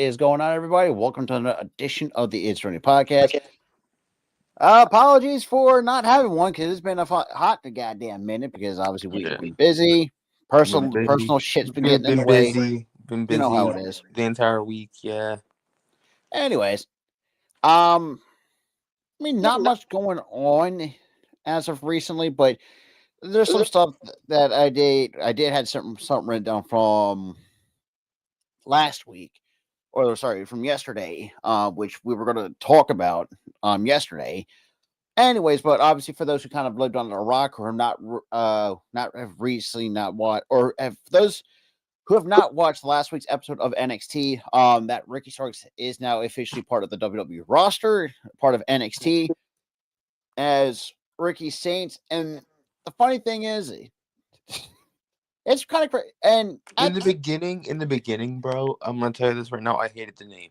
is going on, everybody? Welcome to another edition of the It's Running Podcast. Apologies for not having one because it's been a hot goddamn minute because obviously we've been busy. Personal shit's been getting in the way. Been busy. You know how it is. The entire week, yeah. Anyways, not much going on as of recently, but there's some stuff that I did had something written down from last week. Or sorry, from yesterday, which we were going to talk about yesterday. Anyways, but obviously for those who kind of lived under a rock or not have recently not watched, or have those who have not watched last week's episode of NXT, that Ricky Starks is now officially part of the WWE roster, part of NXT as Ricky Saints. And the funny thing is, it's kind of crazy. And in the beginning, bro, I'm gonna tell you this right now. I hated the name.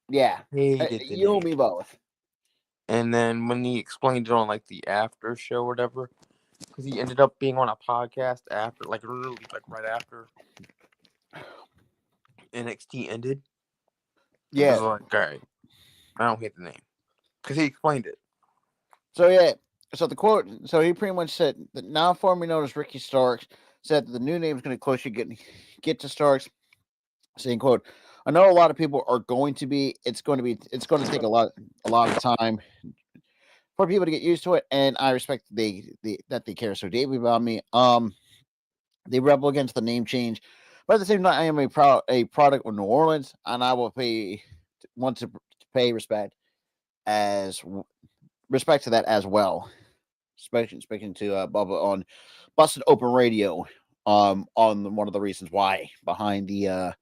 Yeah, you and me both. And then when he explained it on like the after show or whatever, because he ended up being on a podcast after, like literally, like right after NXT ended. Yeah, I was like, all right, I don't hate the name because he explained it. So yeah, so the quote, so he pretty much said that now formerly known as Ricky Starks said that the new name is going to closely get to Starks, saying, "quote I know a lot of people are going to be. It's going to take a lot of time for people to get used to it, and I respect that they care so deeply about me. They rebel against the name change, but at the same time, I am a product of New Orleans, and I will want to pay respect to that as well." Speaking to Bubba on Busted Open Radio, on one of the reasons why behind the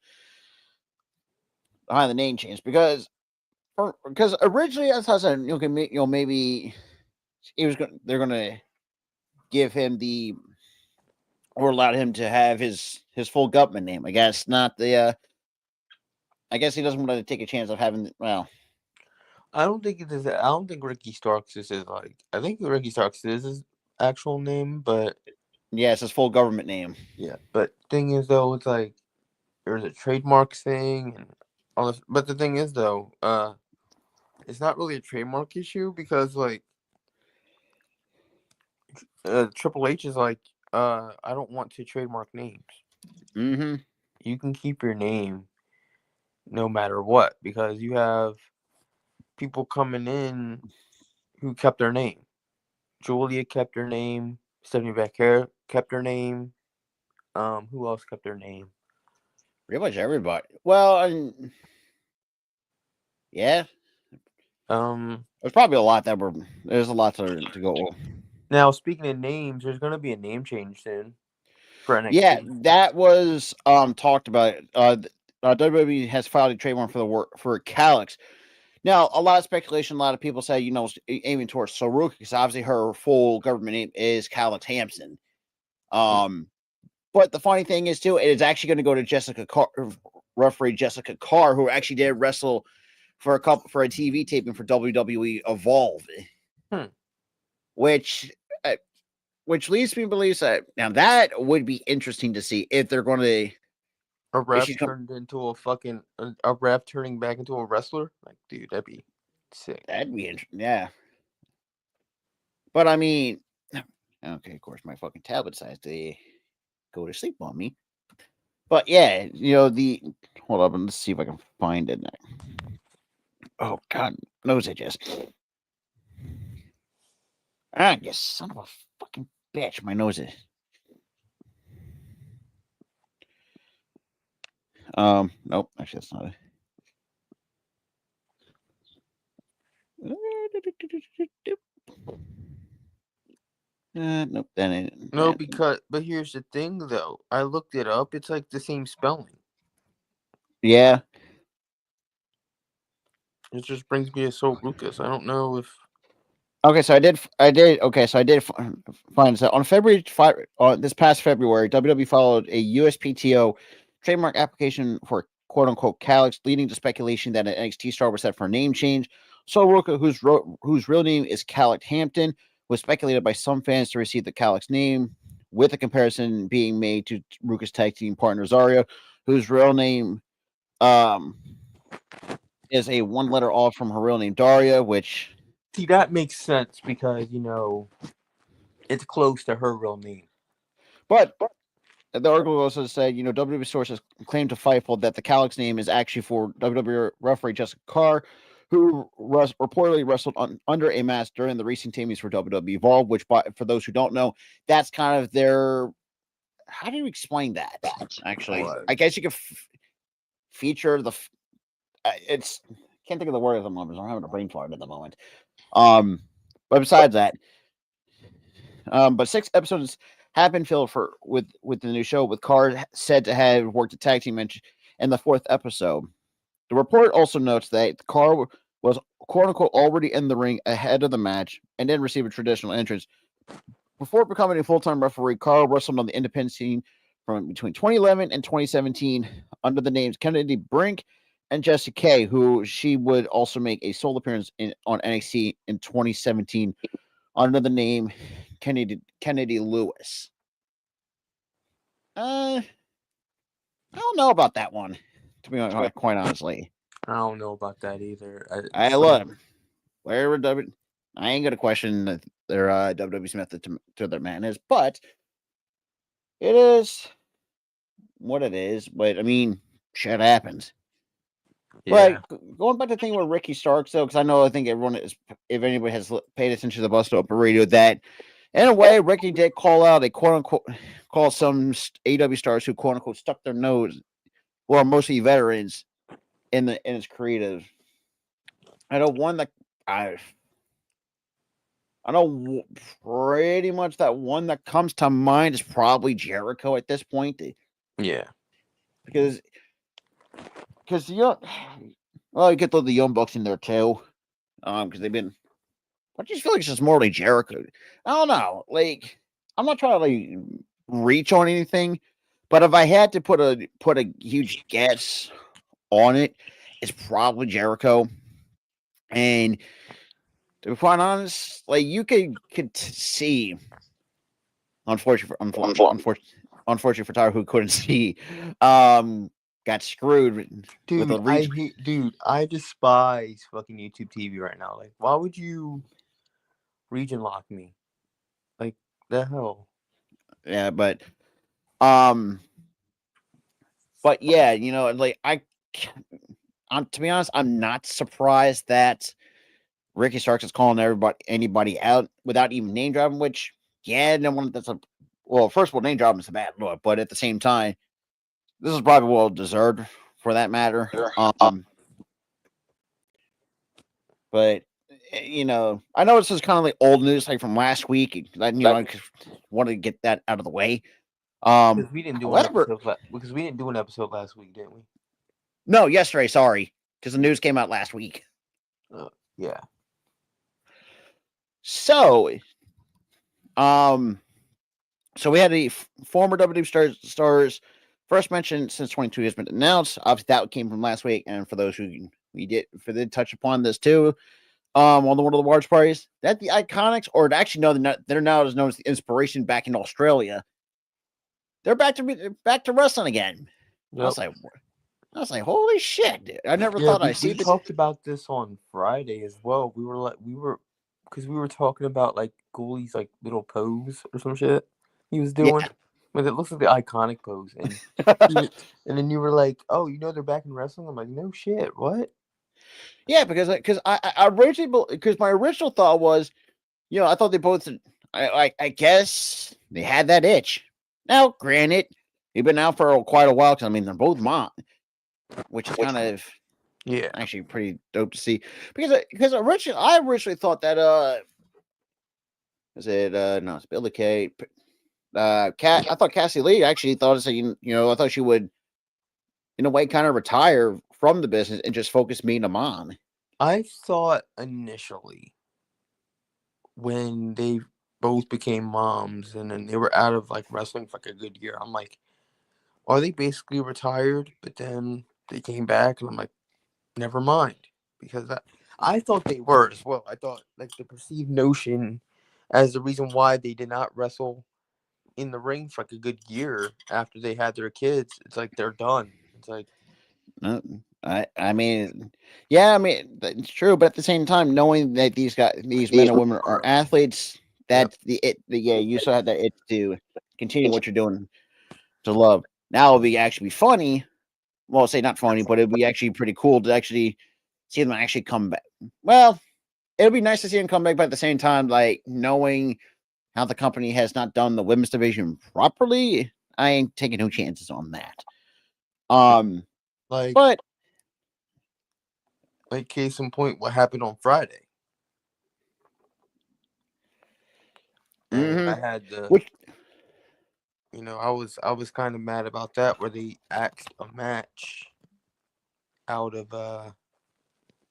name change, because originally, as I said, maybe they're gonna give him or allow him to have his full government name. I guess not the. I guess he doesn't want to take a chance of having. Well, I don't think Ricky Starks is his I think Ricky Starks is his actual name, but yeah, it's his full government name. Yeah, but thing is though, it's like there's a trademarks thing and all this. But the thing is though, it's not really a trademark issue because Triple H is like, I don't want to trademark names. Mm-hmm. You can keep your name no matter what because you have people coming in who kept their name. Julia kept her name. Stephanie Becker kept her name. Who else kept their name? Pretty much everybody. Well, yeah. There's probably a lot there's a lot to go. Now, speaking of names, there's going to be a name change soon for NXT. Yeah, that was talked about. WWE has filed a trademark for Calix. Now, a lot of speculation. A lot of people say, aiming towards Saruka because obviously her full government name is Calix Hampson. But the funny thing is too, it is actually going to go to referee Jessica Carr, who actually did wrestle for a TV taping for WWE Evolve, which leads me to believe that now that would be interesting to see if they're going to a ref turned into a ref turning back into a wrestler. Like, dude, that'd be sick. That'd be interesting, yeah. But I mean, okay, of course, my fucking tablet decides to go to sleep on me. But yeah, hold up and let's see if I can find it. Oh God, knows it just. Ah, you son of a fucking bitch! My nose is. Nope. Actually, that's not it. Nope. That ain't. No, but here's the thing, though. I looked it up. It's like the same spelling. Yeah. It just brings me to Saruka. I don't know if. Okay, so I did. Okay, so I did find this out. On February 5, this past February, WWE followed a USPTO trademark application for "quote unquote" Calix, leading to speculation that an NXT star was set for a name change. Saruka, whose real name is Calix Hampton, was speculated by some fans to receive the Calix name, with a comparison being made to Ruka's tag team partner Zario, whose real name um, is a one letter off from her real name Daria, which See, that makes sense because it's close to her real name. but the article also said, WWE sources claim to Fightful that the Calix name is actually for WWE referee Jessica Carr, who reportedly wrestled under a mask during the recent tapings for WWE Evolve, which, for those who don't know, that's kind of their. How do you explain that? Actually, What? I guess you could feature the. It's can't think of the word at the moment. I'm having a brain fart at the moment. But besides that, but 6 episodes have been filled with the new show, with Carr said to have worked a tag team match in the 4th episode. The report also notes that Carr was quote unquote already in the ring ahead of the match and didn't receive a traditional entrance. Before becoming a full-time referee, Carr wrestled on the independent scene from between 2011 and 2017 under the names Kennedy Brink and Jessie K, who she would also make a sole appearance on NXT in 2017 under the name Kennedy Lewis. I don't know about that one, to be quite honestly. I don't know about that either. I look where W. I ain't gonna question their WWE's method to their madness, but it is what it is. But I mean, shit happens. Yeah. But going back to the thing with Ricky Starks, though, because I think everyone is, if anybody has paid attention to the Busted Open Radio, that in a way, Ricky did call out a quote unquote, call some AW stars who quote unquote stuck their nose, well, mostly veterans, in his creative. I know one that I know pretty much that one that comes to mind is probably Jericho at this point. Yeah. Because well, you get the Young Bucks in there too, because they've been. I just feel like it's just more like Jericho. I don't know. Like, I'm not trying to like reach on anything, but if I had to put a huge guess on it, it's probably Jericho. And to be quite honest, like you could see, unfortunately for Tyler who couldn't see, got screwed with a reach. I despise fucking YouTube TV right now. Like, why would you region lock me? Like, the hell? Yeah, um, but yeah, like to be honest, I'm not surprised that Ricky Starks is calling anybody out without even name dropping. Which, yeah, no one. First of all, name dropping is a bad look, but at the same time, this is probably well deserved for that matter. But I know this is kind of like old news, like from last week. I wanted to get that out of the way. Because we didn't do an However, episode. Because we didn't do an episode last week, didn't we? no, yesterday. Sorry, because the news came out last week. Yeah. So, so we had the former WWE stars first mention since 22 has been announced. Obviously, that came from last week, and for those who did touch upon this too, on one of the watch parties, that the Iconics, or actually no, they're now known as the Inspiration back in Australia. They're back to wrestling again. Yep. I was like, holy shit! Dude. I never thought I'd see we this. talked about this on Friday as well. Because we were talking about like Ghoulies like little pose or some shit he was doing. Yeah. But it looks like the iconic pose, and and then you were like, "Oh, they're back in wrestling." I'm like, "No shit, what?" Yeah, because I originally, because my original thought was, I thought they both, I guess they had that itch. Now, granted, they've been out for quite a while. Because I mean, they're both mom, which is kind of actually pretty dope to see. Because I originally thought that is it no, it's Billy Kay. I thought Cassie Lee actually thought I thought she would, in a way, kind of retire from the business and just focus being a mom. I thought initially when they both became moms and then they were out of like wrestling for like a good year, I'm like, are they basically retired? But then they came back, and I'm like, never mind, because I thought they were as well. I thought like the perceived notion as the reason why they did not wrestle in the ring for like a good year after they had their kids. It's like they're done. It's like, Uh, I mean, yeah, I mean it's true, but at the same time, knowing that these men and women are athletes, Yep. yeah, you still have that it to continue what you're doing to love. Now it'll be actually be funny. Well, say not funny, but it'd be actually pretty cool to actually see them actually come back. Well, it'll be nice to see them come back, but at the same time, like knowing how the company has not done the women's division properly, I ain't taking no chances on that. Um, Like but case in point, what happened on Friday, and I mm-hmm. had the, Which I was kind of mad about that, where they axed a match out of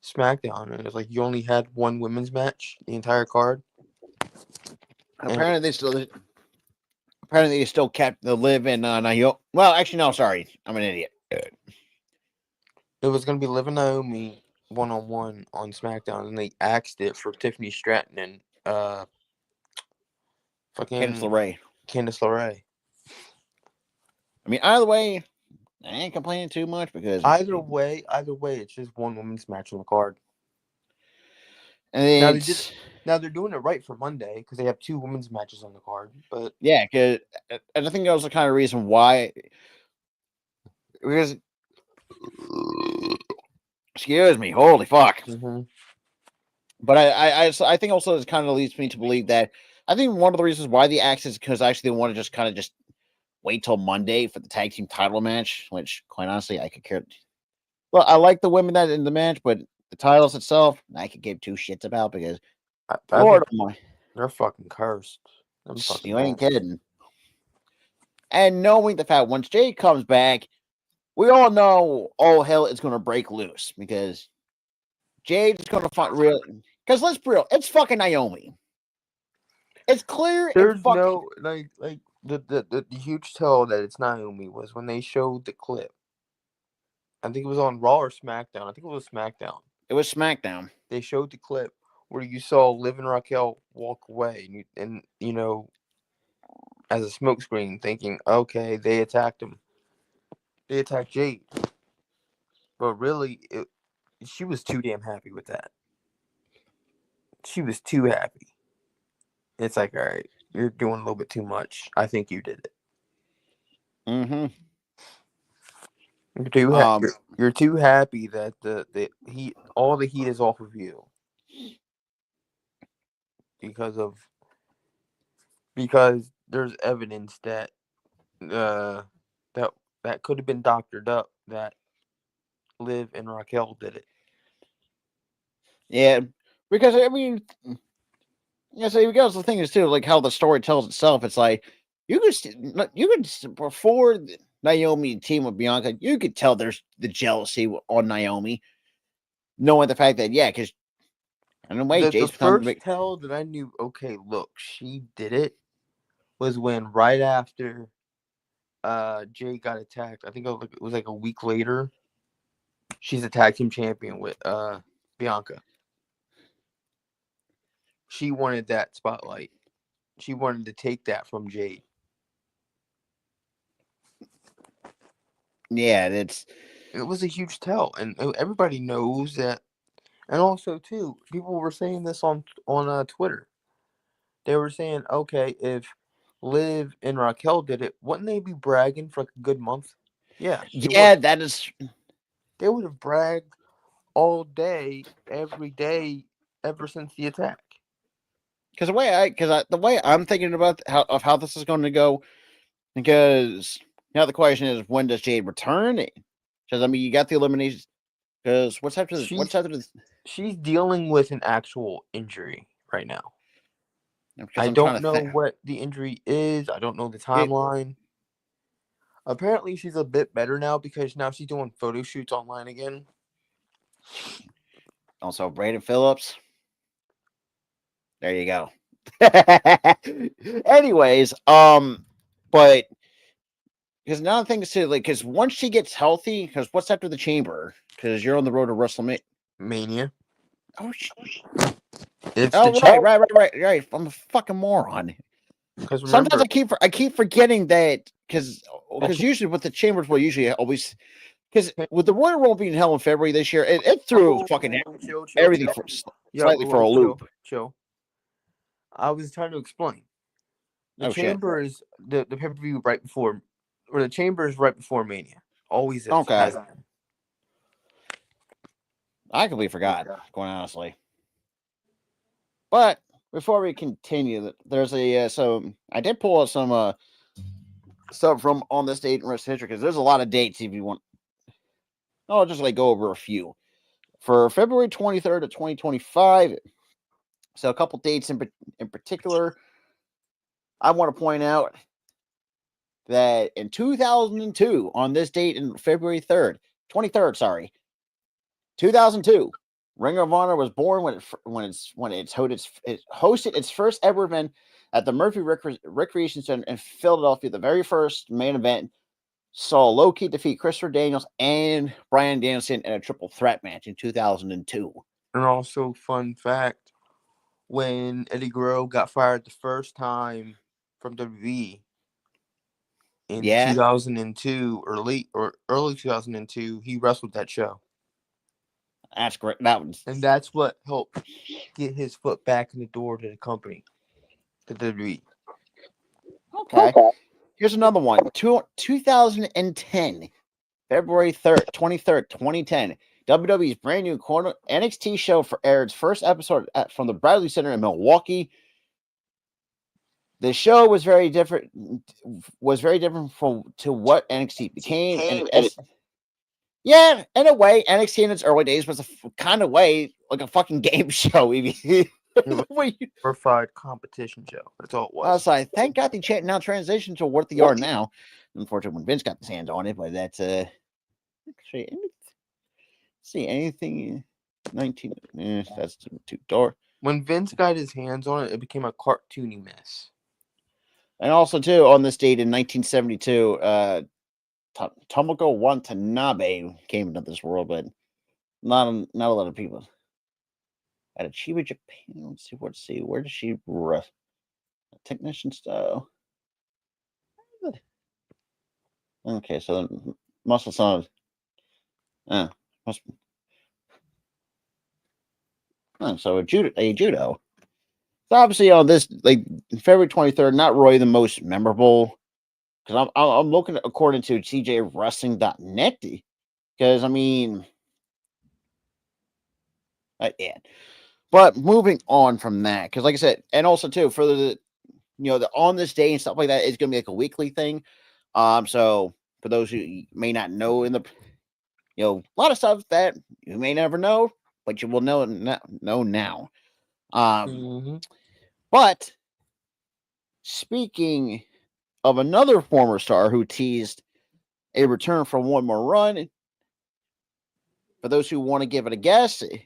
SmackDown, and it's like you only had one women's match the entire card, and apparently they still kept the Liv and Naomi. Well, actually, no, sorry, I'm an idiot. it was gonna be Liv and Naomi 1-on-1 on SmackDown, and they axed it for Tiffany Stratton and Candice fucking LeRae. Candice LeRae. I mean, either way, I ain't complaining too much because Either way, it's just one women's match on the card. and Now it's they're doing it right for Monday because they have two women's matches on the card. But yeah, because and I think that was the kind of reason why. Because excuse me, holy fuck. mm-hmm. But I think also it kind of leads me to believe that I think one of the reasons why the axe is because actually they want to just kind of just wait till Monday for the tag team title match, which quite honestly I could care. Well, I like the women that in the match, but the titles itself I could give two shits about because I Lord think oh my, they're fucking cursed. I'm fucking you ain't nasty. kidding. And knowing the fact once Jade comes back, we all know all hell is going to break loose because Jade's going to find real. Because let's be real, it's fucking Naomi. It's clear and There's fucking. no the huge tell that it's Naomi was when they showed the clip. I think it was on Raw or SmackDown. I think it was SmackDown. It was SmackDown. They showed the clip where you saw Liv and Raquel walk away, and as a smokescreen, thinking, okay, they attacked him. They attacked Jade, but really, she was too damn happy with that. She was too happy. It's like, all right, you're doing a little bit too much. I think you did it. Mm-hmm. You're too happy that the heat, all the heat is off of you because of because there's evidence that uh that that could have been doctored up that Liv and Raquel did it. Yeah, because I mean, yeah. So because the thing is too, like how the story tells itself. It's like you could before Naomi team with Bianca, you could tell there's the jealousy on Naomi, knowing the fact that yeah, because in a way, The Jade's become first tell that I knew, okay, look, she did it, was when right after Jay got attacked. I think it was like a week later. She's a tag team champion with Bianca. She wanted that spotlight. She wanted to take that from Jade. yeah. It's It was a huge tell, and everybody knows that. And also, too, people were saying this on Twitter. They were saying, okay, if Liv and Raquel did it, wouldn't they be bragging for like a good month? Yeah, they would. yeah. That is They would have bragged all day, every day, ever since the attack. because the way I'm thinking about how this is going to go. Because now the question is, when does Jade return? Because I mean, you got the eliminations. Because She's she's dealing with an actual injury right now. Because I I'm trying don't to know think. what the injury is. I don't know the timeline. Apparently, she's a bit better now because now she's doing photo shoots online again. Also, Brandon Phillips. There you go. Anyways, but because another thing is too, like, because once she gets healthy, because what's after the chamber? Because you're on the road to WrestleMania. Mania. Oh, It's the oh, right. I'm a fucking moron. because Sometimes remember I keep forgetting that because usually with the chambers, well, usually always because with the Royal Rumble being held in February this year, it threw fucking Chill, everything chill. for Yeah, slightly for a chill, loop. chill. I was trying to explain. The Oh shit. Chamber is the pay per view right before, or the Chamber is right before Mania. Always is. Okay, Has been. I completely forgot. Going honestly, but before we continue, there's a so I did pull up some stuff from on this date in wrestling history because there's a lot of dates if you want. I'll just like go over a few for February 23rd of 2025. So a couple dates in particular, I want to point out that in 2002, on this date in February 3rd, 23rd, sorry, 2002, Ring of Honor was born when it hosted its first ever event at the Murphy Recreation Center in Philadelphia. The very first main event saw Low-Ki defeat Christopher Daniels and Bryan Danielson in a triple threat match in 2002. And also, fun fact: when Eddie Guerrero got fired the first time from WWE in Yeah, 2002, early 2002, he wrestled that show, that's great. That was and that's what helped get his foot back in the door to the company, to WWE. okay. Here's another one. 2010, February 3rd, 23rd, 2010. WWE's brand new NXT show aired its first episode from the Bradley Center in Milwaukee. The show was very different. To what NXT became, yeah, in a way, NXT in its early days was a kind of way like a fucking game show. It was a glorified competition show. That's all it I was was. like, thank God they now transitioned to what they are now. Unfortunately, when Vince got his hands on it, but that's actually see anything 19 that's too dark. When Vince got his hands on it, it became a cartoony mess. And also too on this date in 1972, Tomoko Watanabe came into this world, but not a lot of people. At Chiba, Japan. Let's see. Where does she rest? Technician style. Okay, so muscle sound. Must. So a judo. So obviously on this like February 23rd, not really the most memorable because I'm looking according to TJWrestling.net because I mean, yeah. But moving on from that, because like I said, and also too for the the on this day and stuff like that, it's gonna be like a weekly thing. So for those who may not know, in the a lot of stuff that you may never know, but you will know now. Mm-hmm. But speaking of another former star who teased a return for one more run, for those who want to give it a guess, it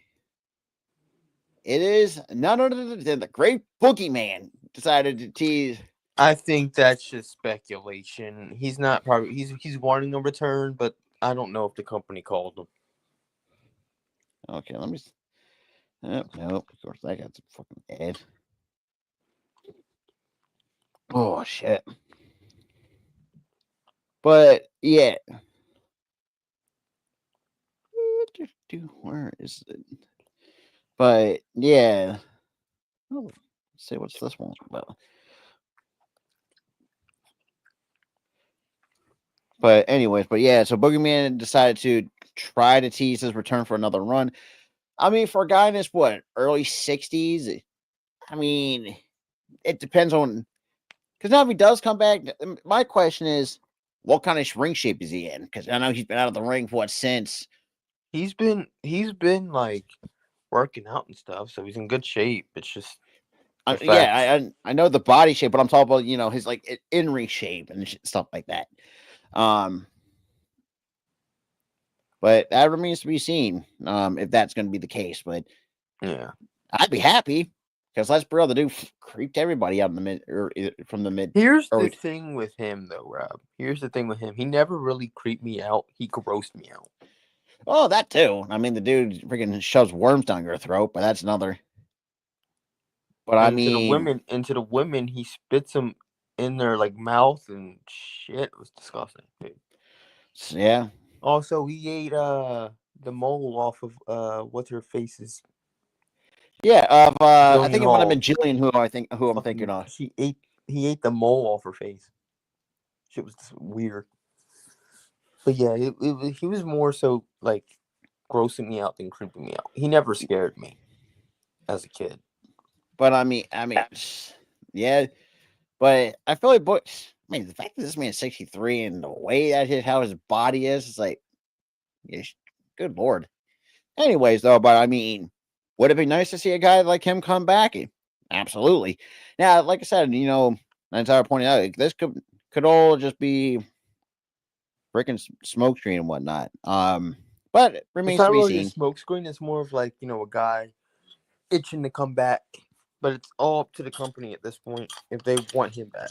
is none other than the Great Boogeyman decided to tease. I think that's just speculation. He's not probably he's wanting a return, but I don't know if the company called him. Okay, let me. No, of course I got some fucking ad. Oh shit! But yeah, where is it? But yeah, oh, let's see what's this one about. But anyways, but yeah, so Boogeyman decided to try to tease his return for another run. I mean, for a guy in his early 60s, I mean, it depends on because now if he does come back, my question is, what kind of ring shape is he in? Because I know he's been out of the ring for since. He's been like working out and stuff, so he's in good shape. It's just the fact. I know the body shape, but I'm talking about his like in ring shape and stuff like that. But that remains to be seen if that's going to be the case. But Yeah, I'd be happy because let's be real, the dude creeped everybody out in the mid or from the mid. here's the Early. thing with him, though, Rob. Here's the thing with him. He never really creeped me out. He grossed me out. Oh, that too. I mean, the dude freaking shoves worms down your throat, but that's another. But I And mean, to the women, he spits them in their like mouth and shit. It was disgusting, dude. yeah. Also, he ate the mole off of what's her face's Yeah, of I Jillian think it might have been Hall. Jillian who I'm thinking Fucking, of. he ate the mole off her face. Shit was just weird. But yeah, he was more so like grossing me out than creeping me out. He never scared me as a kid. But I mean, yeah. But I feel like, the fact that this man's 63 and the way that how his body is, it's like, yeah, good lord. Anyways, though, but I mean, would it be nice to see a guy like him come back? Absolutely. Now, like I said, the entire point out, this could all just be freaking smoke screen and whatnot. But it It's remains to not be really a seen. smoke screen. It's more of like a guy itching to come back. But it's all up to the company at this point if they want him back.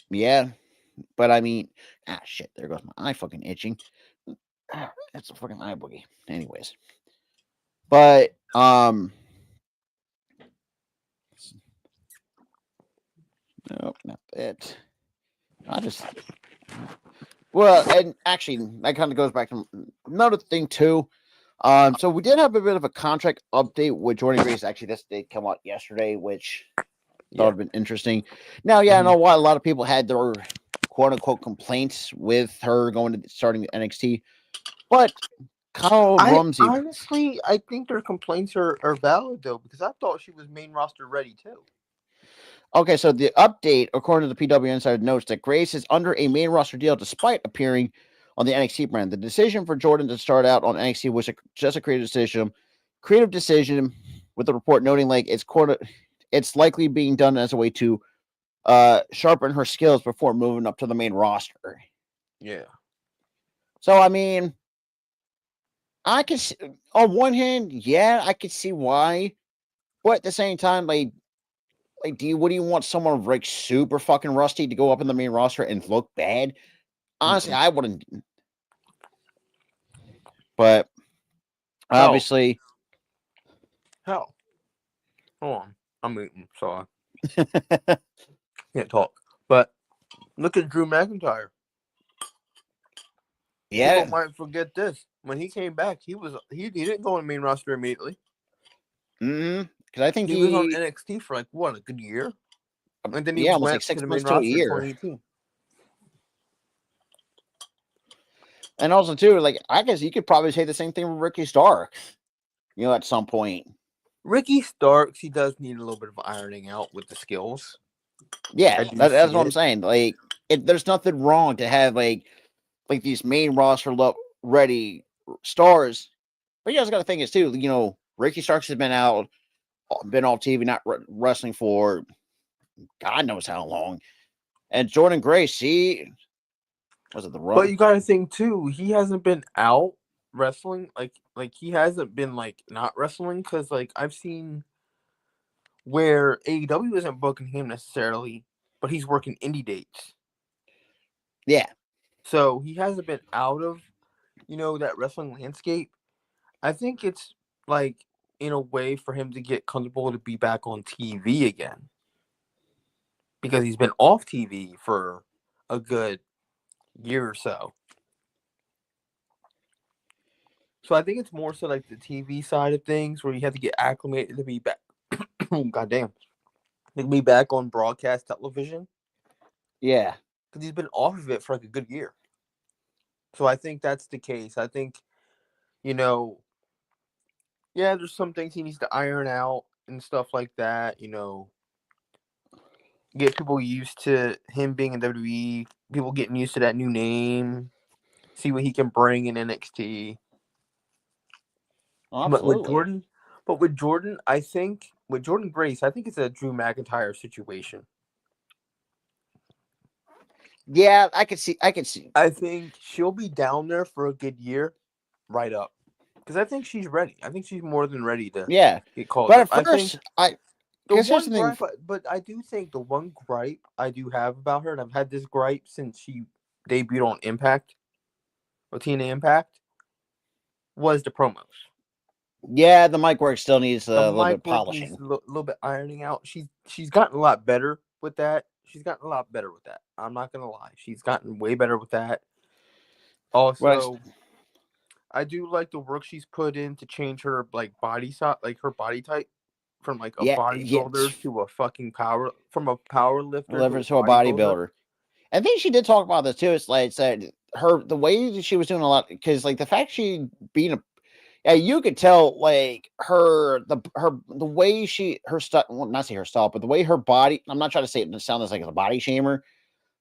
Yeah, but I mean, shit, there goes my eye fucking itching. That's a fucking eye boogie. Anyways, but nope, not that. I just and actually, that kind of goes back to another thing too. So we did have a bit of a contract update with Jordan Grace. Actually, this did come out yesterday, which thought Yeah. would have been interesting. Now, yeah, I know why a lot of people had their quote unquote complaints with her going to starting NXT, but Kyle Rumsey. I think their complaints are valid though, because I thought she was main roster ready too. Okay, so the update, according to the PW Insider, notes that Grace is under a main roster deal despite appearing on the NXT brand. The decision for Jordan to start out on NXT was just a creative decision, with the report noting like it's likely being done as a way to sharpen her skills before moving up to the main roster. Yeah. So I mean, I can see, on one hand, yeah, I could see why, but at the same time, do you want someone like super fucking rusty to go up in the main roster and look bad? Honestly, I wouldn't. But Hell, obviously, hell. Hold on, I'm eating, so I can't talk. But look at Drew McIntyre. People yeah, might forget this. When he came back, he didn't go on the main roster immediately. because I think He was on NXT for like what, a good year, and then he yeah, almost like went to 6 the months main to a roster in year. 2018. And also too, like I guess you could probably say the same thing with Ricky Starks. At some point. Ricky Starks, he does need a little bit of ironing out with the skills. Yeah, I do that's see what I'm it. saying. Like, there's nothing wrong to have like these main roster ready stars. But you guys got to think is too. Ricky Starks has been off TV, not wrestling for God knows how long. And Jordan Grace, he was it the But run? you got to think too, he hasn't been out wrestling like he hasn't been like not wrestling, because like I've seen where AEW isn't booking him necessarily, but he's working indie dates. Yeah, So he hasn't been out of, that wrestling landscape. I think it's like in a way for him to get comfortable to be back on TV again. Because he's been off TV for a good year or so. So I think it's more so like the TV side of things where you have to get acclimated to be back. Goddamn. To be back on broadcast television. yeah. Because he's been off of it for like a good year. So I think that's the case. I think, you know, yeah, there's some things he needs to iron out and stuff like that. Get people used to him being in WWE, people getting used to that new name, see what he can bring in NXT. Oh, But with absolutely. Jordan, I think with Jordan Grace, I think it's a Drew McIntyre situation. Yeah, I could see. I could see. I think she'll be down there for a good year, right up. Because I think she's ready. I think she's more than ready to Yeah, get called but up. at I think first, I the because here's one the thing. gripe, but I do think the one gripe I do have about her, and I've had this gripe since she debuted on Impact or TNA Impact, was the promos. Yeah, the mic work still needs The a little bit mic of work needs polishing. a little bit ironing out. She's gotten a lot better with that. I'm not gonna lie. She's gotten way better with that. What? Also, I do like the work she's put in to change her like body size, like her body type, from like a Yeah, yeah. bodybuilder to a fucking from a power lifter to Delivered a to a bodybuilder. bodybuilder. I think she did talk about this too. It's like said the way that she was doing a lot because like the fact she being a yeah, you could tell like the way her stuff well, not say her style, but the way her body. I'm not trying to say it sound like a body shamer,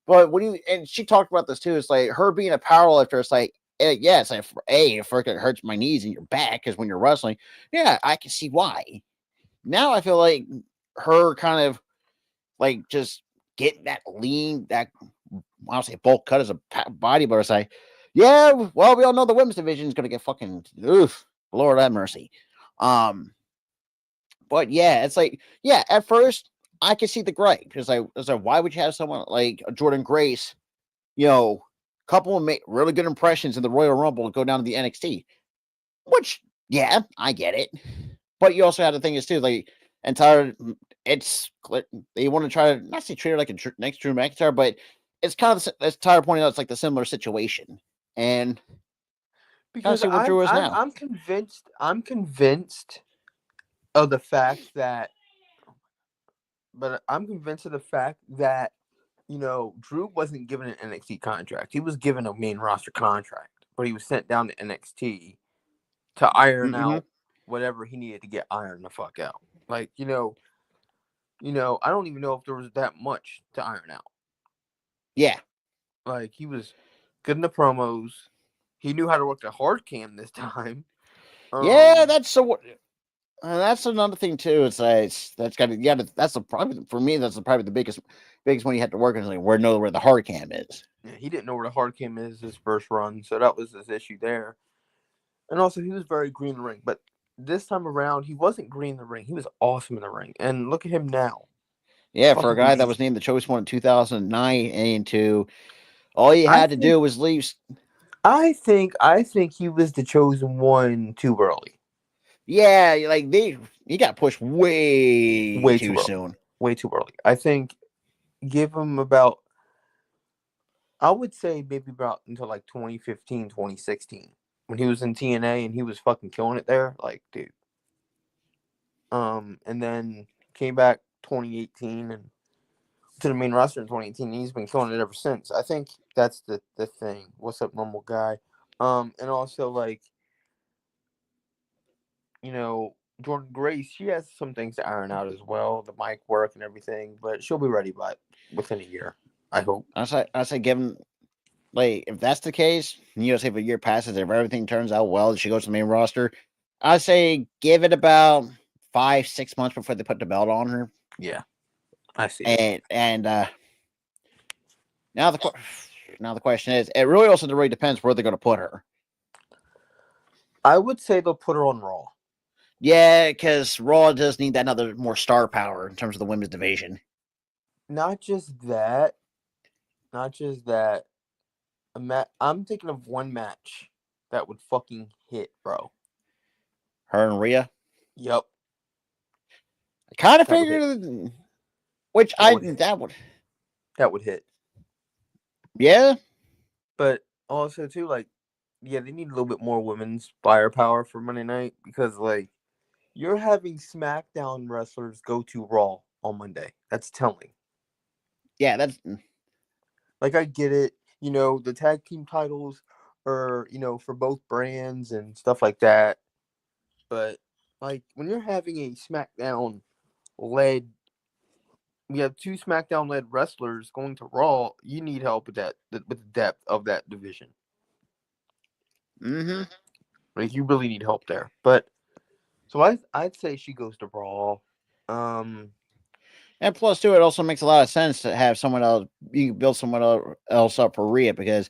but when you and she talked about this too. It's like her being a power lifter. It's like yeah, it's like it freaking hurts my knees and your back because when you're wrestling, yeah, I can see why. Now I feel like her kind of like just getting that lean, that I don't say bulk cut as a bodybuilder. Say, yeah, well, we all know the women's division is going to get fucking oof, Lord have mercy. Um, but yeah, it's like yeah, at first I could see the gripe because it's like why would you have someone like Jordan Grace, you know, couple of really good impressions in the Royal Rumble and go down to the NXT, which yeah, I get it. But you also have the thing is too, like entire it's they want to try to not say treat her like a next Drew McIntyre, but it's kind of it's tired pointing out it's like the similar situation and kind of Because see where Drew is now. I'm convinced of the fact that, but I'm convinced of the fact that Drew wasn't given an NXT contract. He was given a main roster contract, but he was sent down to NXT to iron Mm-hmm. out whatever he needed to get ironed the fuck out. Like, I don't even know if there was that much to iron out. Yeah, Like, he was good in the promos. He knew how to work the hard cam this time. yeah, that's so. That's another thing too. That's got to yeah. That's the probably for me. That's probably the biggest one you have to work on. Is like where the hard cam is. Yeah, he didn't know where the hard cam is his first run, so that was his issue there. And also, he was very green in the ring. But this time around, he wasn't green in the ring. He was awesome in the ring. And look at him now. Yeah, for a Fucking guy that was amazing. named the choice one in 2009 and to all you I had to think do was leave. I think he was the chosen one too early. Yeah, like he got pushed way Way too too early. soon. Way too early. I think give him about, I would say maybe about until like 2015, 2016, when he was in TNA and he was fucking killing it there. Like, dude. And then came back 2018 and to the main roster in 2018. And he's been killing it ever since. I think that's the thing. What's up, normal guy? And also like, Jordan Grace, she has some things to iron out as well, the mic work and everything, but she'll be ready by within a year, I hope. I say, given like if that's the case, say if a year passes, if everything turns out well, she goes to the main roster. I say give it about 5 6 months before they put the belt on her. Yeah, I see it. And now the now the question is, it really depends where they're going to put her. I would say they'll put her on Raw. Yeah, because Raw does need that another more star power in terms of the women's division. Not just that, not just that. I'm thinking of one match that would fucking hit, bro. Her and Rhea. Yep, I kind of that would hit. figured, which That would hit. that would That would hit. yeah. But also too, like, yeah, they need a little bit more women's firepower for Monday night because, like, you're having SmackDown wrestlers go to Raw on Monday. That's telling. Yeah, that's Like, I get it. The tag team titles are, for both brands and stuff like that. But, like, when you're having a SmackDown led, we have two SmackDown led wrestlers going to Raw, you need help with that, with the depth of that division. mm-hmm. Like, you really need help there. But, so I'd say she goes to Raw. Um, And plus, too, it also makes a lot of sense to have someone else. You can build someone else up for Rhea because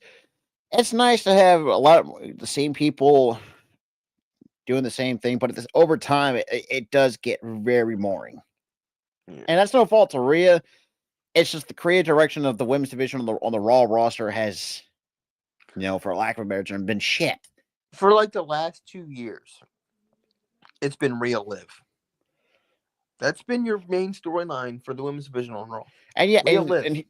it's nice to have a lot of the same people doing the same thing, but over time, it does get very boring. yeah. And that's no fault to Rhea. It's just the creative direction of the women's division on the Raw roster has, for lack of a better term, been shit. For like the last 2 years, it's been Rhea Liv. That's been your main storyline for the women's division on Raw. And yeah, Rhea Liv.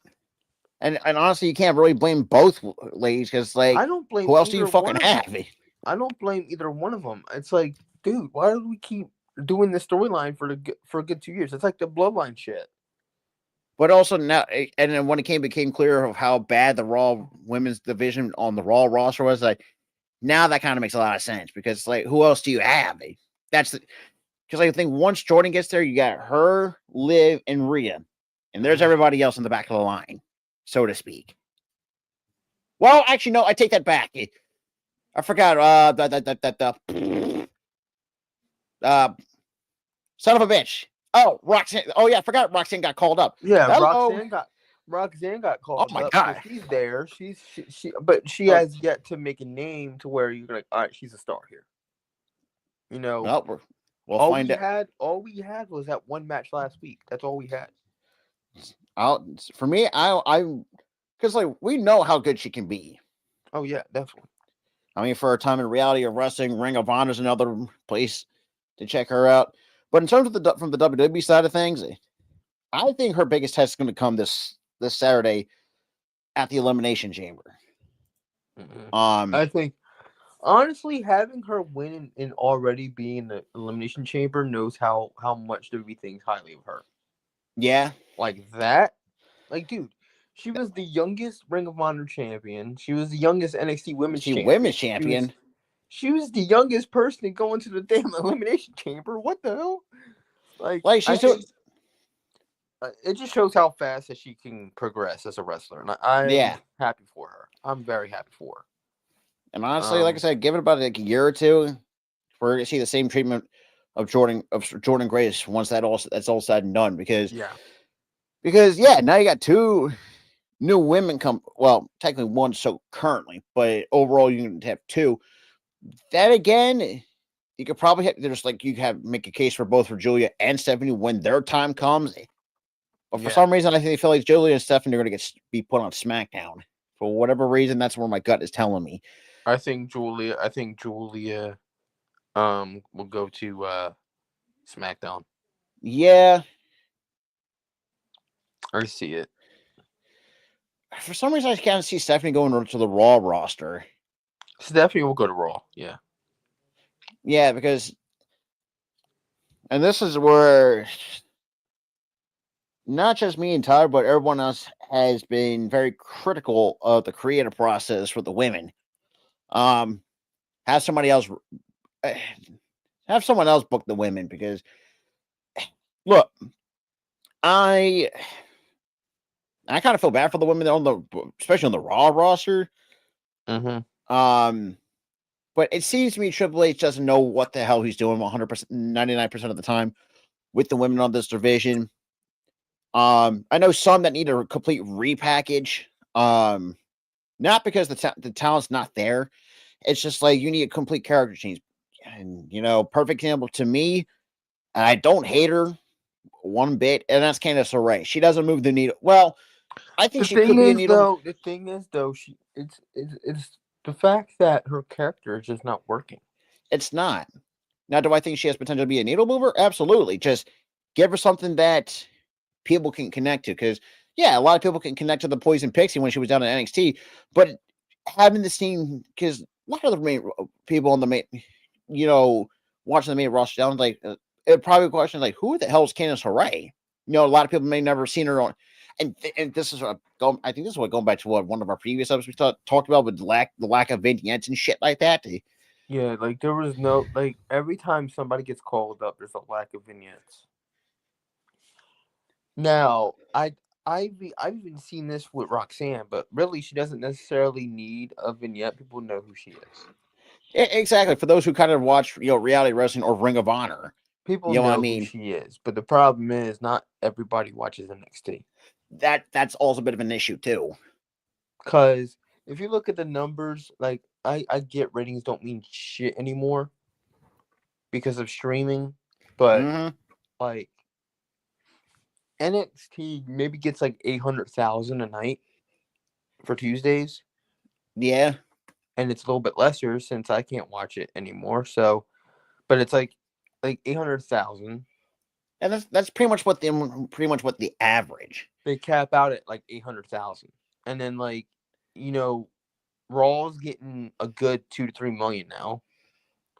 And honestly, you can't really blame both ladies because, like, I don't blame who else do you either fucking one of them. have? I don't blame either one of them. It's like, dude, why do we keep doing this storyline for a good 2 years? It's like the bloodline shit. But also now, and then when it became clear of how bad the Raw women's division on the Raw roster was, like, now that kind of makes a lot of sense because, like, who else do you have? That's because, like, I think once Jordan gets there, you got her, Liv, and Rhea, and there's everybody else in the back of the line, so to speak. Well, actually, no, I take that back. I forgot. Son of a bitch. Oh, Roxanne. Oh yeah, I forgot Roxanne got called up. Yeah, Hello. Roxanne got Oh called my up, so god. she's there. But she Oh, has yet to make a name to where you're like, all right, she's a star here. You know, well, we'll find out. all we had was that one match last week. That's all we had. For me, because, like, we know how good she can be. Oh yeah, definitely. I mean, for her time in reality of wrestling, Ring of Honor is another place to check her out. But in terms of from the WWE side of things, I think her biggest test is going to come this Saturday at the Elimination Chamber. I think honestly, having her win and already being in the elimination chamber knows how much WWE thinks highly of her. Yeah, Like that, like dude, she was the youngest Ring of Honor champion. She was the youngest NXT Women's she champion. women's champion. She was the youngest person to go into the damn elimination chamber. What the hell? Like Like, I she's doing. think it just shows how fast that she can progress as a wrestler, and I'm Yeah, happy for her. I'm very happy for and her. honestly, like I said, give it about like a year or two, we're going to see the same treatment of Jordan Grace once that's all said and done. Yeah, Because yeah, now you got two new women come. Well, technically one so currently, but overall you can have two. That again, you could probably there's like you have make a case for both for Julia and Stephanie when their time comes. But for yeah. some reason, I think they feel like Julia and Stephanie are going to be put on SmackDown for whatever reason. That's where my gut is telling me. I think Julia will go to SmackDown. Yeah, I see it. for some reason, I can't see Stephanie going to the Raw roster. Stephanie will go to Raw. Yeah. Yeah, because, and this is where not just me and Tyler, but everyone else has been very critical of the creative process for the women. Um, have somebody else eh, have someone else book the women because look, I kind of feel bad for the women especially on the Raw roster. Mm-hmm. But it seems to me Triple H doesn't know what the hell he's doing 100%, 99% of the time with the women on this division. I know some that need a complete repackage. Not because the talent's not there. It's just like you need a complete character change. And perfect example to me, and I don't hate her one bit, and that's Candice LeRae. She doesn't move the needle. Well, I think she could be a needle. The thing is though, it's the fact that her character is just not working. It's not. Now, do I think she has potential to be a needle mover? Absolutely. Just give her something that people can connect to. Because, yeah, a lot of people can connect to the Poison Pixie when she was down in NXT. But having the scene, because a lot of the main people on the main, watching the main roster down, like, it probably question like, who the hell is Candice LeRae? A lot of people may never seen her on. And this is I think this is what going back to what one of our previous episodes we talked about with the lack of vignettes and shit like that. Yeah, like there was no like every time somebody gets called up, there's a lack of vignettes. Now, I've even seen this with Roxanne, but really she doesn't necessarily need a vignette. People know who she is. Exactly. For those who kind of watch, reality wrestling or Ring of Honor, People you know what I know who mean? she is, but the problem is not everybody watches NXT. That's also a bit of an issue too. Because if you look at the numbers, like I get ratings don't mean shit anymore because of streaming, but like NXT maybe gets like 800,000 a night for Tuesdays, Yeah, and it's a little bit lesser since I can't watch it anymore. So, but it's like 800,000. and that's pretty much what the average. They cap out at like 800,000. and then like, you know, Raw's getting a good 2 to 3 million now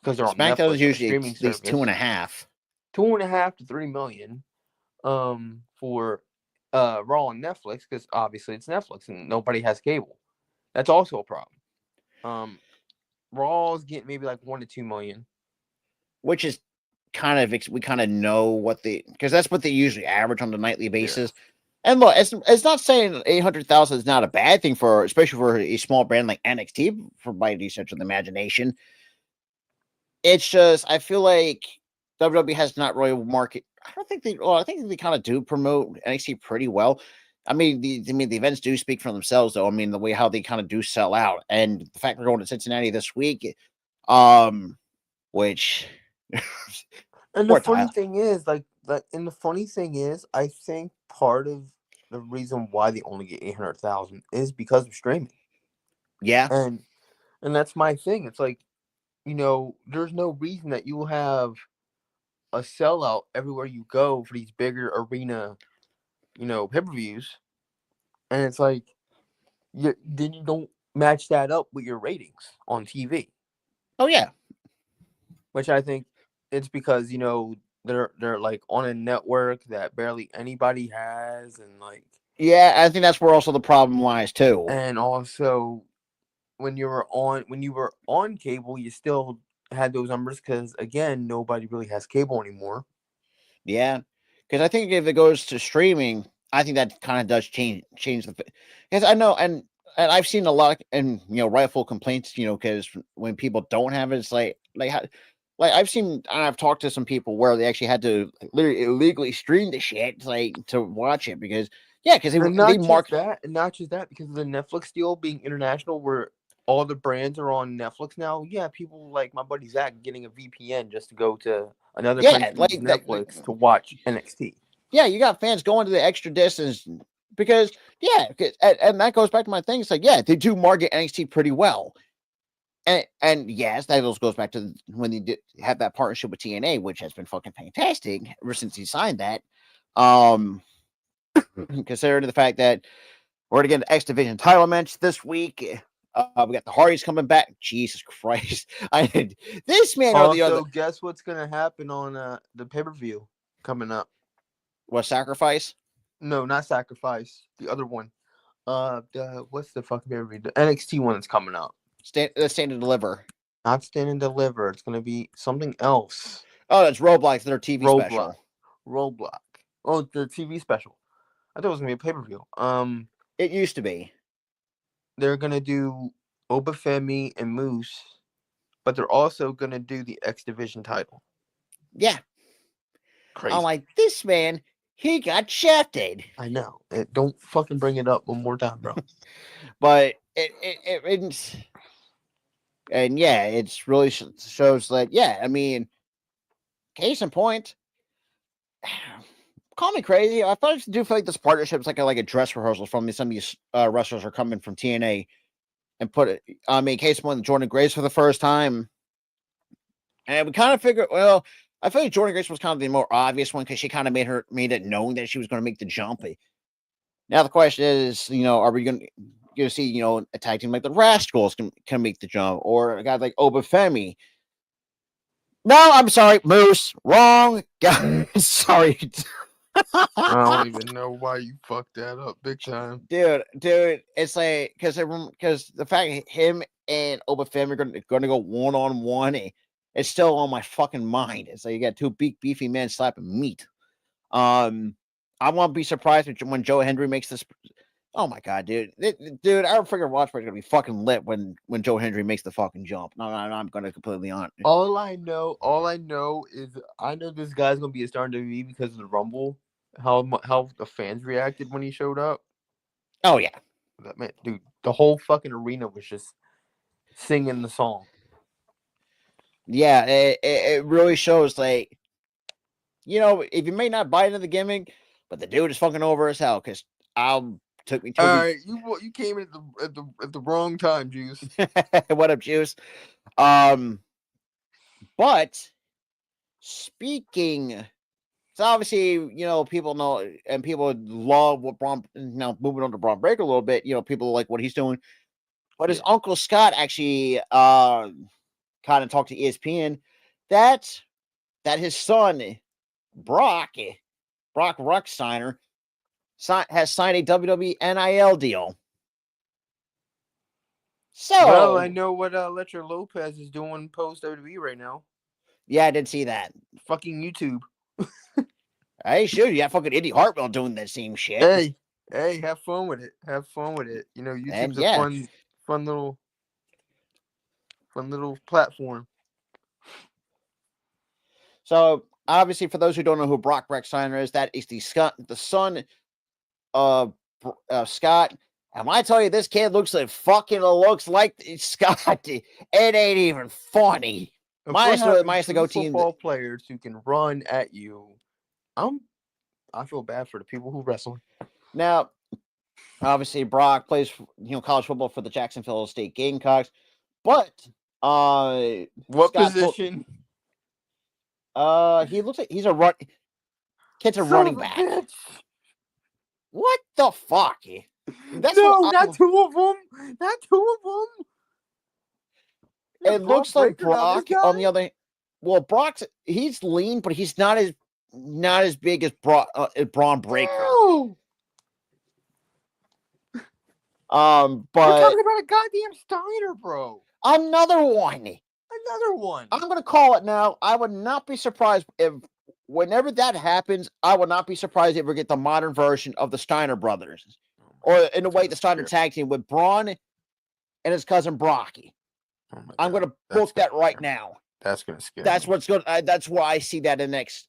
because they're on SmackDown is Netflix, like a usually streaming at least two and service. a half. 2.5 to 3 million for Raw on Netflix because obviously it's Netflix and nobody has cable. That's also a problem. Um, Raw's getting maybe like 1 to 2 million. Which is kind of we kind of know what because that's what they usually average on the nightly Yeah. basis. And look, it's not saying 800,000 is not a bad thing for, especially for a small brand like NXT, for by any stretch of the imagination. It's just I feel like WWE has not really market. I don't think they. Well, I think they kind of do promote NXT pretty well. The events do speak for themselves, though. I mean, the way how they kind of do sell out, and the fact we're going to Cincinnati this week, which And the poor funny Tyler. thing is, and the funny thing is, I think part of the reason why they only get 800,000 is because of streaming, Yeah, and that's my thing. It's like, there's no reason that you will have a sellout everywhere you go for these bigger arena, pay-per-views, and it's like then you don't match that up with your ratings on TV, oh yeah, which I think it's because they're like on a network that barely anybody has, and like, yeah. I think that's where also the problem lies too. and also when you were on cable, you still had those numbers because again, nobody really has cable anymore. Yeah, because I think if it goes to streaming, I think that kind of does change the. Because I know, and I've seen a lot, and rightful complaints. Because when people don't have it, it's like I've seen, I've talked to some people where they actually had to literally illegally stream the shit like to watch it because because And they not mark just that, because of the Netflix deal being international, where all the brands are on Netflix now. Yeah, people like my buddy Zach getting a VPN just to go to another yeah country's like that. Netflix to watch NXT. Yeah, you got fans going to the extra distance because and that goes back to my thing. It's like they do market NXT pretty well. And yes, that also goes back to when they did have that partnership with TNA, which has been fucking fantastic ever since he signed that. Um, considering the fact that we're gonna get an X Division title match this week. We got the Hardys coming back. Jesus Christ! This man or the other. Also, guess what's gonna happen on the pay-per-view coming up? What sacrifice? No, not Sacrifice. The other one. What's the fucking pay-per-view? The NXT one that's coming up. Stand and deliver. Not Stand and Deliver. It's gonna be something else. Oh, that's Roblox. Their TV Roadblock. special. Roadblock. Oh, the TV special. I thought it was gonna be a pay-per-view. It used to be. They're gonna do Obafemi and Moose, but they're also gonna do the X Division title. Yeah. I'm Crazy. like, this man, he got shafted. I know. Don't fucking bring it up one more time, bro. But it's and it's really shows that I mean, case in point, call me crazy. I thought I do feel like this partnership is like a dress rehearsal from some of these wrestlers are coming from TNA and put it. I mean, case in point, Jordan Grace for the first time, and we kind of figured. Well, I feel like Jordan Grace was kind of the more obvious one because she kind of made it known that she was going to make the jump. Now the question is, are we going to see, a tag team like the Rascals can make the jump, or a guy like Obafemi? No, I'm sorry, Moose. Wrong guy. Sorry, I don't even know why you fucked that up big time. dude. It's like because the fact him and Obafemi are going to go 1-on-1, it's still on my fucking mind. It's like you got two big beefy men slapping meat. I won't be surprised when Joe Hendry makes this. Oh my god, dude! Our freaking watch party's gonna be fucking lit when Joe Hendry makes the fucking jump. No, I'm gonna completely on. All I know is I know this guy's gonna be a star in WWE because of the Rumble. How the fans reacted when he showed up. Oh yeah, That man, dude, the whole fucking arena was just singing the song. yeah. It really shows like if you may not buy into the gimmick, but the dude is fucking over as hell. Because took me 2 All weeks. right, you came in at the wrong time, Juice. What up, Juice? But speaking So obviously, people know and people love what Braun. Now moving on to Braun Breaker a little bit, people like what he's doing. But his Yeah. uncle Scott actually kind of talked to ESPN that his son Brock Rucksteiner has signed a WWE NIL deal. Well, I So know what Electra Lopez is doing post WWE right now. yeah, I did see that. Fucking YouTube. Hey, sure, you got fucking Indy Hartwell doing that same shit. Hey, have fun with it. Have fun with it. And YouTube's a yeah, fun little platform. so obviously, for those who don't know who Brock Rexiner is, that is the son of Scott. And I tell you, this kid looks like Scott. It ain't even funny. If we're having Minus the two goatee. football players who can run at you, I feel bad for the people who wrestle. Now, obviously, Brock plays college football for the Jacksonville State Gamecocks, but what Scott position? he looks like he's a kid's a Son running of a back. bitch. What the fuck? That's not two of them. Not two of them. It looks like Brock on the other. Well, he's lean, but he's not as big as Braun Breaker. No. But we're talking about a goddamn Steiner, bro. Another one. I'm gonna call it now. I would not be surprised if, whenever that happens, I would not be surprised if we get the modern version of the Steiner brothers, or in a way the Steiner tag team with Braun and his cousin Brocky. I'm gonna book that right now. That's gonna scare. That's what's good. That's why I see that in the next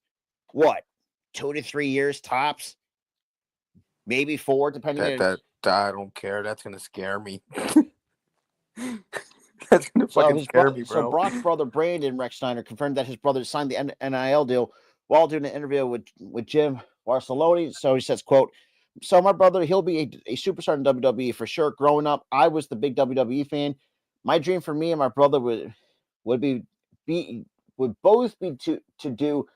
2 to 3 years tops, maybe 4, depending. I don't care. That's gonna scare me. That's gonna fucking scare me, bro. So Brock's brother Brandon Rexsteiner confirmed that his brother signed the NIL deal while doing an interview with Jim Barcelona. So he says, "quote So my brother, he'll be a superstar in WWE for sure. Growing up, I was the big WWE fan. My dream for me and my brother would both be to do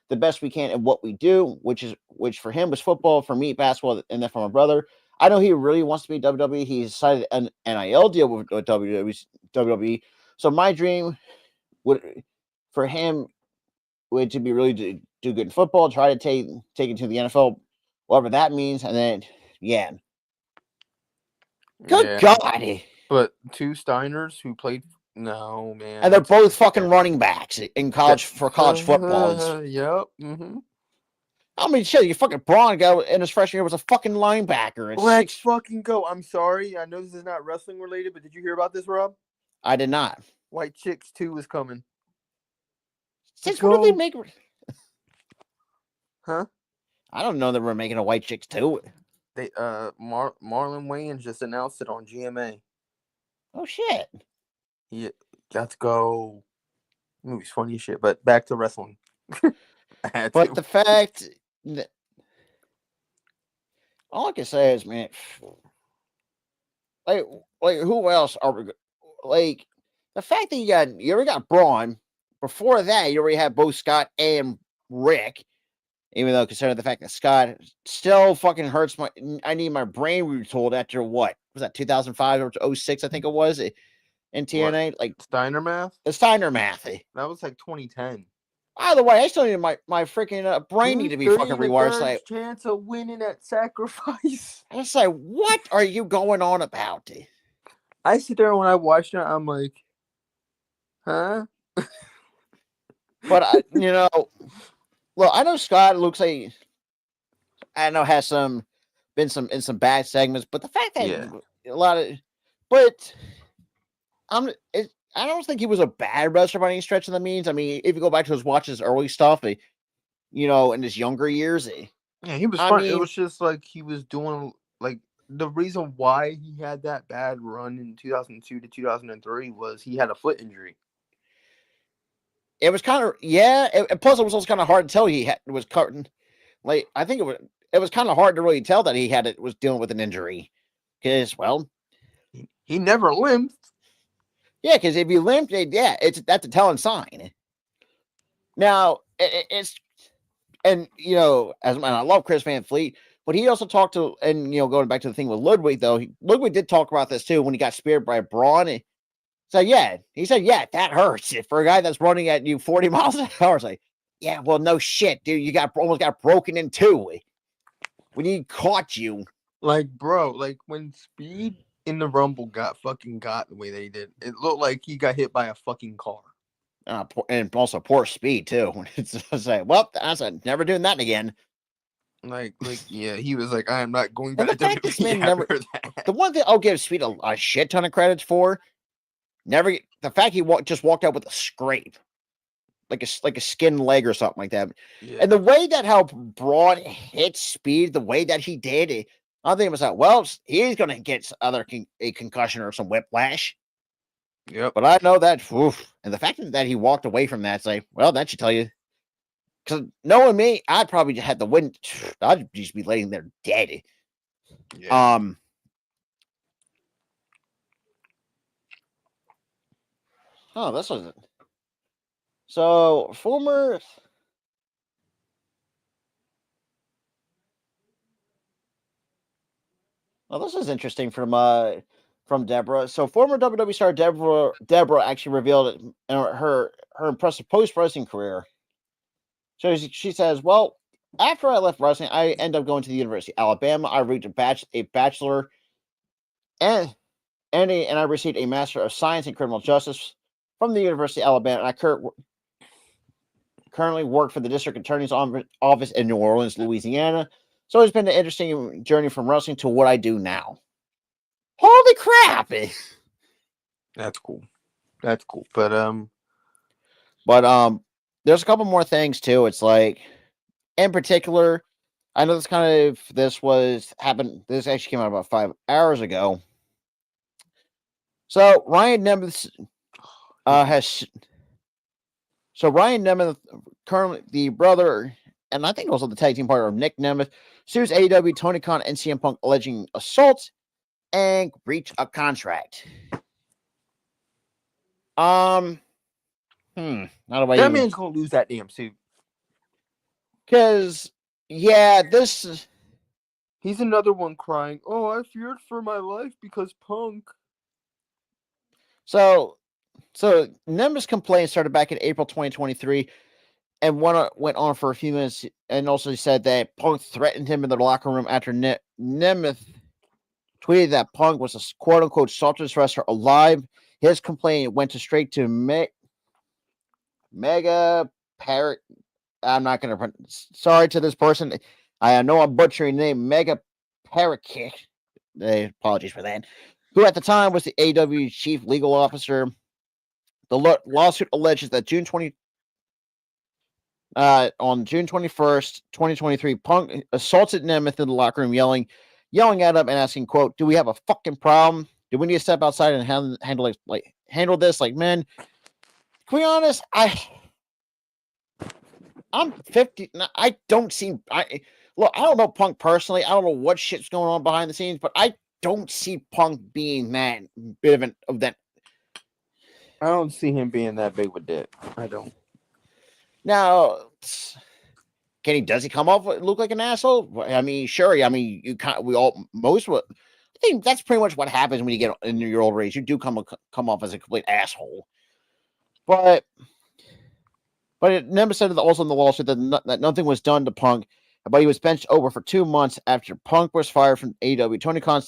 the best we can at what we do, which for him was football, for me basketball, and then for my brother. I know he really wants to be WWE. He's signed an NIL deal with WWE. So my dream for him would to be really do good in football, try to take it to the NFL, whatever that means, and then Good God. But two Steiners who played. No, man. And they're both fucking running backs in college for college football. Yep. Mm-hmm. I mean, shit, you fucking Braun guy in his freshman year was a fucking linebacker. Let's fucking go. I'm sorry. I know this is not wrestling related, but did you hear about this, Rob? I did not. White Chicks 2 is coming. Since when did they make... Huh? I don't know that we're making a White Chicks 2. They Marlon Wayans just announced it on GMA. Oh shit. Yeah, let's go. The movie's funny as shit, but back to wrestling. But the fact that all I can say is, man, like who else are we? Like the fact that you already got Braun. Before that, you already had both Scott and Rick. Even though, considering the fact that Scott still fucking hurts I need my brain retooled after what was that 2005 or 06, I think it was in TNA. What? Like Steiner math. The Steiner math. That was like 2010. Either way, I still need my freaking brain need to be fucking rewired. Like chance of winning at Sacrifice. I was like, what are you going on about? I sit there when I watch it, I'm like, huh? But well, I know Scott looks like has been in some bad segments, but the fact that a lot of, but I don't think he was a bad wrestler by any stretch of the means. I mean, if you go back to his early stuff, in his younger years, he was fun. It was just like he was doing like the reason why he had that bad run in 2002 to 2003 was he had a foot injury. It was kind of plus, it was also kind of hard to tell was cutting. Like I think it was kind of hard to really tell that he was dealing with an injury because he never limped. Yeah, because if you limped, that's a telling sign. Now it's and as man, I love Chris Van Fleet, but he also talked to, and going back to the thing with Ludwig though, Ludwig did talk about this too when he got speared by Braun. So yeah, he said, yeah, that hurts for a guy that's running at you 40 miles an hour. It's like, yeah, well, no shit, dude, you almost got broken in two when he caught you. Like, bro, like when Speed in the Rumble got the way they did, it looked like he got hit by a fucking car. And also poor Speed too. It's like, well, I said, never doing that again. Like, yeah, he was like, I am not going And back the to fact this WWE man never, after that. the one thing I'll give Speed a shit ton of credits for, the fact he just walked out with a scrape, like a skin leg or something like that. Yeah. And the way that how Braun hit Speed, the way that he did it, I think it was like, well, he's going to get a concussion or some whiplash. Yep. But I know that, and the fact that he walked away from that, it's like, well, that should tell you. Because knowing me, I'd probably just had the wind. I'd just be laying there dead. Yeah. Oh, this wasn't. So former. Well, this is interesting from Deborah. So former WWE star Deborah actually revealed her impressive post wrestling career. So she says, "Well, after I left wrestling, I ended up going to the University of Alabama. I reached a bachelor and I received a Master of Science in Criminal Justice from the University of Alabama. And I currently work for the District Attorney's Office in New Orleans, Louisiana. So it's been an interesting journey from wrestling to what I do now." Holy crap! That's cool. That's cool. But there's a couple more things too. It's like, in particular, I know this happened. This actually came out about 5 hours ago. So Ryan Nemeth Ryan Nemeth, currently the brother, and I think also the tag team partner of Nick Nemeth, sues AEW, Tony Khan, and CM Punk alleging assault and breach of contract. How do I that man's gonna lose that damn suit. Because he's another one crying, "Oh, I feared for my life because Punk." So Nemeth's complaint started back in April 2023 and went on for a few minutes, and also said that Punk threatened him in the locker room after Nemeth tweeted that Punk was a quote-unquote saltiest wrestler alive. His complaint went straight to Mega Parrot. I'm not going to. Sorry to this person. I know I'm butchering the name. Mega Parakick. Apologies for that. Who at the time was the AEW chief legal officer. The lawsuit alleges that on June 21st, 2023, Punk assaulted Nemeth in the locker room, yelling at him and asking, "quote, do we have a fucking problem? Do we need to step outside and handle this? Like, man, to be honest, I'm 50. I don't see. Look, I don't know Punk personally. I don't know what shit's going on behind the scenes, but I don't see Punk being that bit of that. I don't see him being that big of a dick. I don't. Now, does he come off look like an asshole? I mean, sure. I mean, I think that's pretty much what happens when you get in your old age. You do come off as a complete asshole. But Nemeth said also in the lawsuit that nothing was done to Punk, but he was benched over for 2 months after Punk was fired from AEW. Tony Khan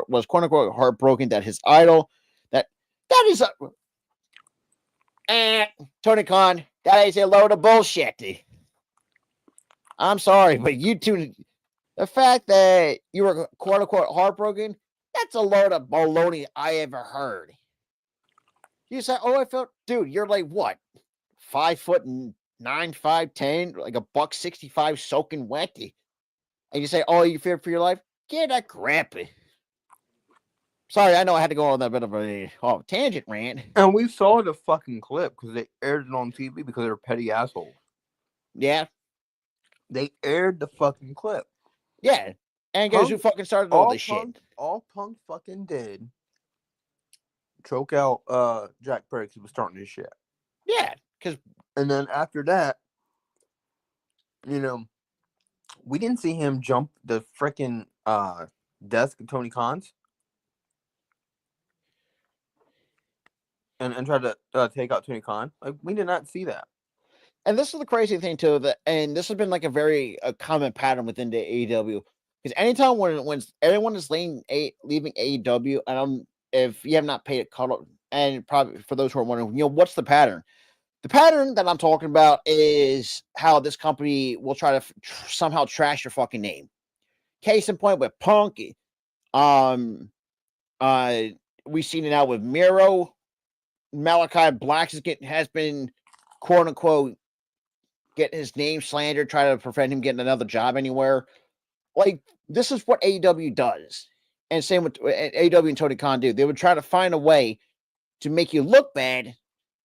was quote unquote heartbroken that his idol, that is Tony Khan, that is a load of bullshit. I'm sorry, but you two, the fact that you were quote unquote heartbroken, that's a load of baloney I ever heard. You say, "Oh, I felt," dude, you're like what, 5'9", 5'10", like $165 soaking wet, and you say, "Oh, you feared for your life"? Get a grip. Sorry, I know I had to go on that bit of a tangent rant. And we saw the fucking clip because they aired it on TV because they're petty assholes. Yeah. They aired the fucking clip. Yeah. And guess who fucking started all this shit? All Punk fucking did, choke out Jack Perry because he was starting this shit. Yeah. And then after that, We didn't see him jump the freaking desk of Tony Khan's and try to take out Tony Khan. Like, we did not see that. And this is the crazy thing too, and this has been like a common pattern within the AEW. Because anytime when everyone is leaving AEW, and if you have not paid it, call up, and probably for those who are wondering, what's the pattern? The pattern that I'm talking about is how this company will try to somehow trash your fucking name. Case in point with Punk, um, uh, we've seen it now with Miro. Malachi Black has been quote unquote getting his name slandered, try to prevent him getting another job anywhere. Like, this is what AEW does. And same with AEW and Tony Khan do. They would try to find a way to make you look bad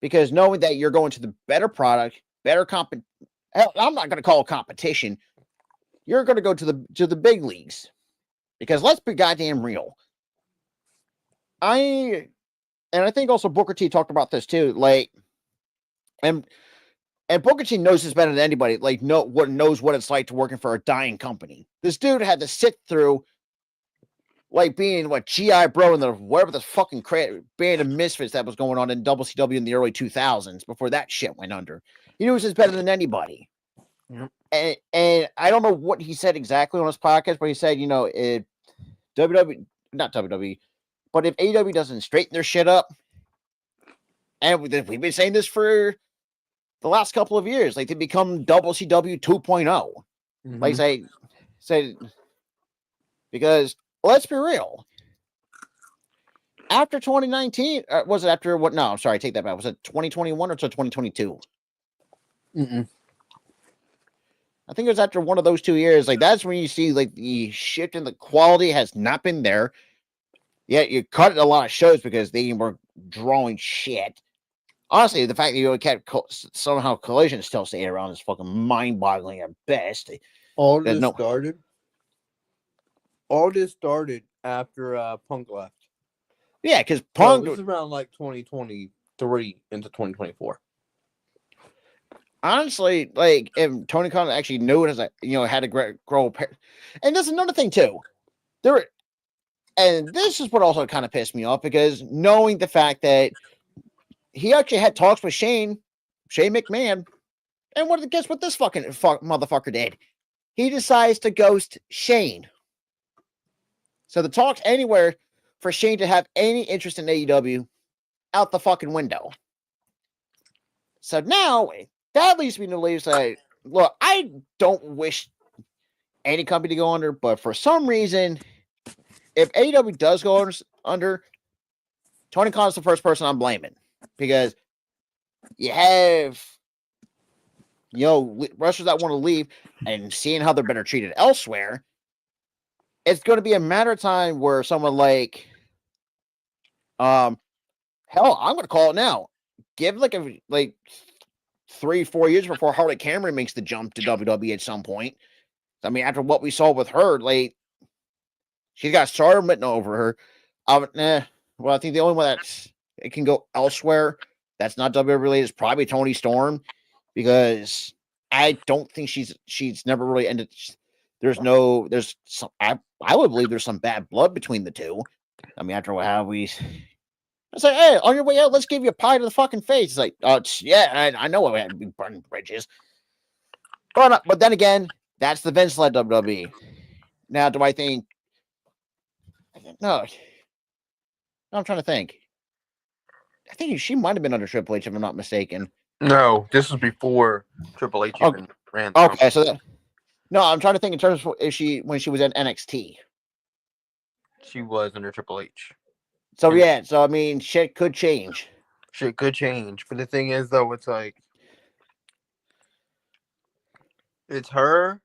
because knowing that you're going to the better product, better I'm not going to call it competition. You're going to go to the big leagues. Because let's be goddamn real. I think also Booker T talked about this too. Like, and Booker T knows this better than anybody. Like, knows what it's like to working for a dying company. This dude had to sit through, like, being GI Bro and whatever the fucking band of misfits that was going on in WCW in the early 2000s before that shit went under. He knows this better than anybody. Yep. And I don't know what he said exactly on his podcast, but he said, if WWE, not WWE, but if AEW doesn't straighten their shit up, and we've been saying this for the last couple of years, like, they become WCW 2.0. Mm-hmm. Like I said, because let's be real. After 2019, was it after what? No, I'm sorry, take that back. Was it 2021 or 2022? I think it was after one of those 2 years. Like, that's when you see, like, the shift in the quality has not been there. Yeah, you cut a lot of shows because they were drawing shit. Honestly, the fact that you kept somehow Collision still staying around is fucking mind-boggling at best. All this started after Punk left. Yeah, because Punk... So this is around, like, 2023 into 2024. Honestly, like, if Tony Khan actually knew it as had to grow... And there's another thing, too. And this is what also kind of pissed me off, because knowing the fact that he actually had talks with Shane McMahon, and guess what this fucking motherfucker did? He decides to ghost Shane. So the talks anywhere for Shane to have any interest in AEW out the fucking window. So now that leads me to believe that, look, I don't wish any company to go under, but for some reason, if AEW does go under, Tony Khan's the first person I'm blaming, because you have wrestlers that want to leave and seeing how they're better treated elsewhere. It's going to be a matter of time where someone like, hell, I'm going to call it now. Give like 3-4 years before Harley Cameron makes the jump to WWE at some point. I mean, after what we saw with her, like, she's got stardom written over her. Well, I think the only one it can go elsewhere that's not WWE related is probably Toni Storm, because I don't think she's never really ended. There's some. I would believe there's some bad blood between the two. I mean, after how I say, hey, on your way out, let's give you a pie to the fucking face. It's like, yeah, I know I had to be burning bridges. But then again, that's the Vince-led WWE. Now, do I think? No, I'm trying to think. I think she might have been under Triple H, if I'm not mistaken. No, this was before Triple H even ran. Okay, so no, I'm trying to think in terms of when she was at NXT. She was under Triple H. So yeah, so I mean, shit could change. Shit could change, but the thing is, though, it's like it's her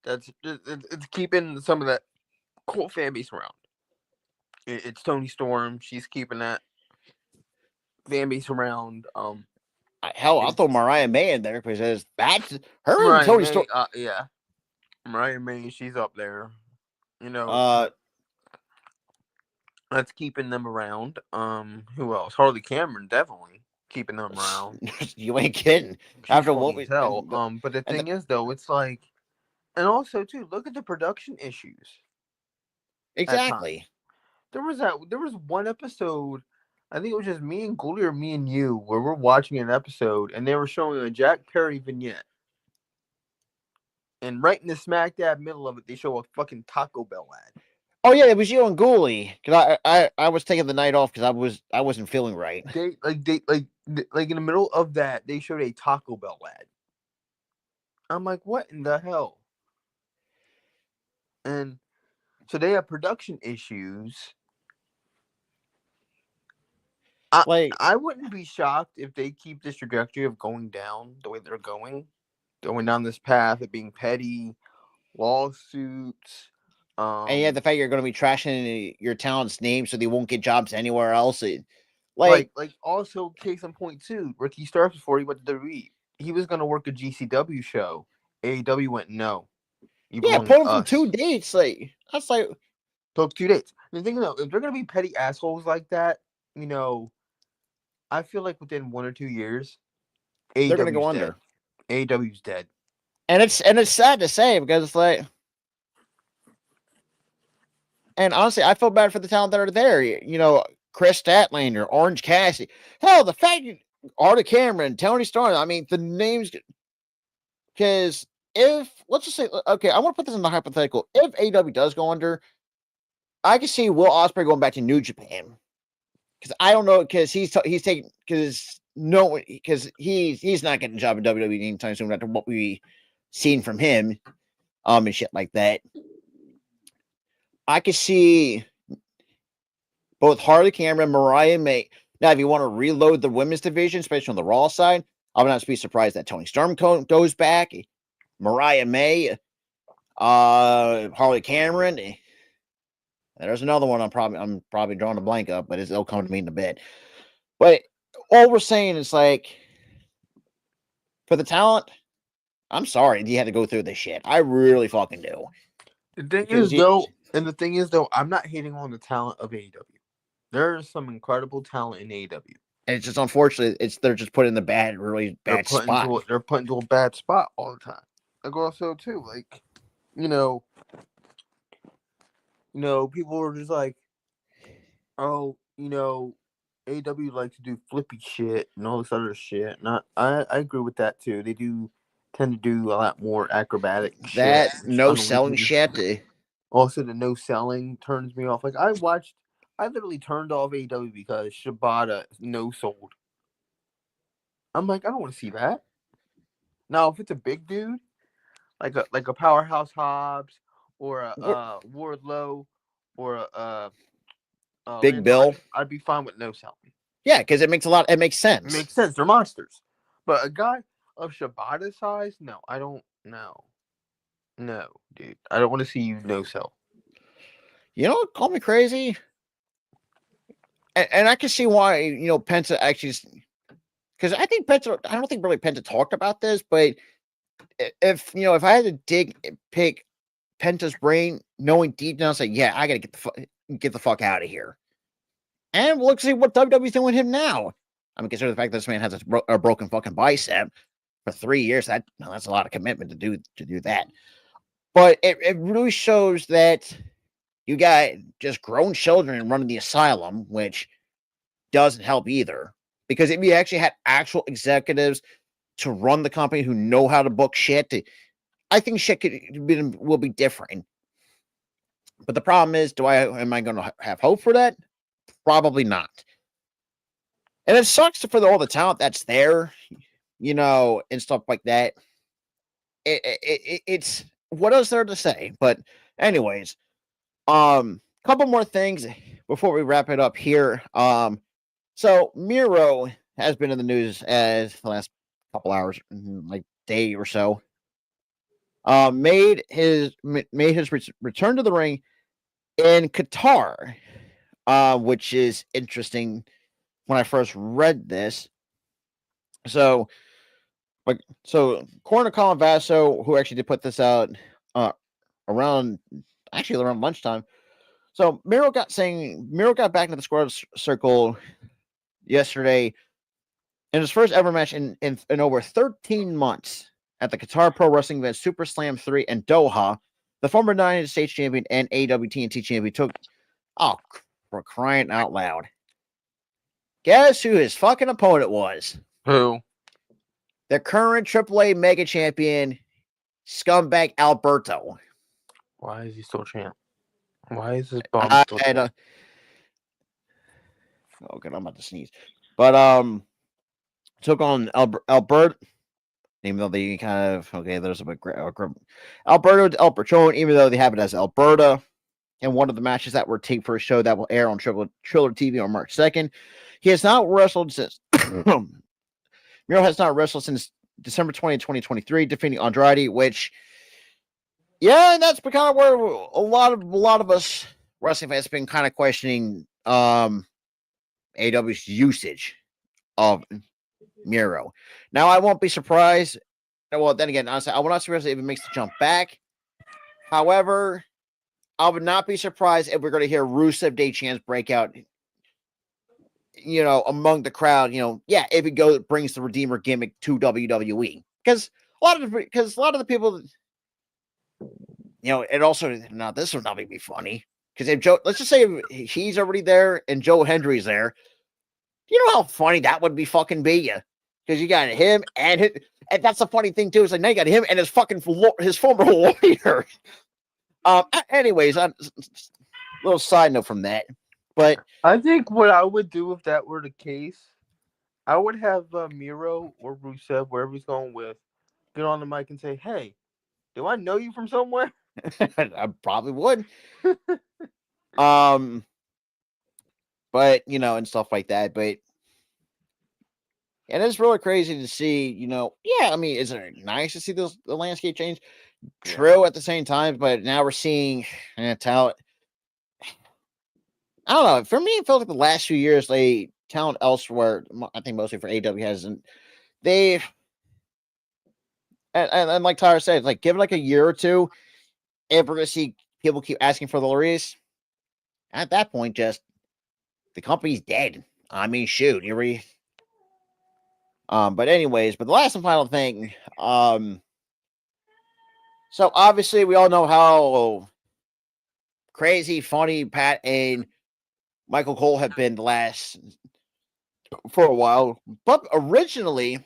it's keeping some of that cool fan base around. It's Toni Storm. She's keeping that fan base around. Hell, I'll throw Mariah May in there because that's her and Toni Storm. Yeah, Mariah May, she's up there. That's keeping them around. Who else? Harley Cameron, definitely. keeping them around. You ain't kidding. She's After what funny as we hell. But the and thing is, though, it's like, and also too, look at the production issues at times. exactly. There was one episode, I think it was just me and Goldie or me and you, where we're watching an episode and they were showing a Jack Perry vignette. And right in the smack dab middle of it, they show a fucking Taco Bell ad. Oh yeah, it was you and Ghoulie because I was taking the night off because I wasn't feeling right. They in the middle of that, they showed a Taco Bell ad. I'm like, what in the hell? And so they have production issues. Like I wouldn't be shocked if they keep this trajectory of going down the way they're going down this path of being petty, lawsuits. and yeah, the fact you're going to be trashing your talent's name so they won't get jobs anywhere else. Like also case in point too, Ricky Starks before he went to WWE, he was going to work a GCW show. AEW went, no, you yeah, belong to pulling from us. 2 dates, like that's like Took 2 dates. And the thing though, if they're going to be petty assholes like that, I feel like within 1 or 2 years, they're going to go AEW's dead. under. AEW's dead. And it's sad to say because it's like, and honestly, I feel bad for the talent that are there. Chris Statlander, Orange Cassidy, hell, the fact Artie Cameron, Tony Storm. I mean, the names. Because if let's just say, okay, I want to put this in the hypothetical. If AEW does go under, I can see Will Ospreay going back to New Japan. Because I don't know, because he's taking because he's not getting a job in WWE anytime soon after what we seen from him, and shit like that. I could see both Harley Cameron, Mariah May. Now, if you want to reload the women's division, especially on the Raw side, I would not be surprised that Tony Storm goes back, Mariah May, Harley Cameron. There's another one I'm probably drawing a blank up, but it'll come to me in a bit. But all we're saying is like, for the talent, I'm sorry you had to go through this shit. I really fucking do. The thing is though, I'm not hating on the talent of AEW. There is some incredible talent in AEW. And it's just unfortunate. They're just put in the really bad spot. They're put into a bad spot all the time. Like also too, like people were just like, oh, AEW likes to do flippy shit and all this other shit. And I agree with that too. They do tend to do a lot more acrobatic That shit. no selling shit. Also, the no selling turns me off. Like I literally turned off AEW because Shibata no sold. I'm like, I don't want to see that. Now, if it's a big dude, like a Powerhouse Hobbs or a Wardlow or a Big Lance Bill, Archer, I'd be fine with no selling. Yeah, because it makes sense. It makes sense. They're monsters. But a guy of Shibata's size, no, I don't. No, dude, I don't want to see you no sell. Call me crazy. And I can see why, Penta actually, because I don't think really Penta talked about this, but if I had to pick Penta's brain, knowing deep down, say, yeah, I got to get the fuck out of here. And we'll see what WWE's doing with him now. I mean, consider the fact that this man has a broken fucking bicep for 3 years. That's a lot of commitment to do that. But it really shows that you got just grown children running the asylum, which doesn't help either. Because if you actually had actual executives to run the company who know how to book shit, I think shit will be different. But the problem is, am I going to have hope for that? Probably not. And it sucks for all the talent that's there, and stuff like that. It's what else there to say? But anyways, couple more things before we wrap it up here. So Miro has been in the news as the last couple hours, like day or so. Made his return to the ring in Qatar, which is interesting when I first read this. So Corner Colin Vasso, who actually did put this out around lunchtime. So Miro got back into the squared circle yesterday, In his first ever match in over 13 months at the Qatar Pro Wrestling event Super Slam 3 in Doha, the former United States champion and AEW TNT champion took, oh, for crying out loud. Guess who his fucking opponent was? Who? The current AAA Mega Champion, scumbag Alberto. Why is he still champ? Why is this bum still champ? Oh, God, I'm about to sneeze. But, took on Alberto, even though they kind of, okay, there's a bit, Alberto El Patron, even though they have it as Alberta, in one of the matches that were taped for a show that will air on Triller TV on March 2nd. He has not wrestled since, Miro has not wrestled since December 20th, 2023, defeating Andrade, which, yeah, and that's been kind of where a lot of us wrestling fans have been kind of questioning AEW's usage of Miro. Now, I won't be surprised. Well, then again, honestly, I will not be surprised if it makes the jump back. However, I would not be surprised if we're going to hear Rusev Day chants break out, among the crowd. If it brings the Redeemer gimmick to WWE, because a lot of the people, it also, now this would not make me funny, because if Joe, let's just say if he's already there and Joe Hendry's there, you know how funny that would be fucking be, because you got him and that's the funny thing too. Is like now you got him and his former lawyer. Anyways, a little side note from that, but I think what I would do if that were the case, I would have Miro or Rusev, wherever he's going with, get on the mic and say, "Hey, do I know you from somewhere?" I probably would. But and stuff like that. But and it's really crazy to see. I mean, is it nice to see the landscape change? True, at the same time, but now we're seeing talent. I don't know. For me, it feels like the last few years, talent elsewhere. I think mostly for AW hasn't. They've and like Tyler said, like give it like a year or two. If we're gonna see people keep asking for the Larice, at that point, just the company's dead. I mean, shoot, you ready? But anyways, but the last and final thing. So obviously we all know how crazy, funny Pat and Michael Cole have been for a while. But originally,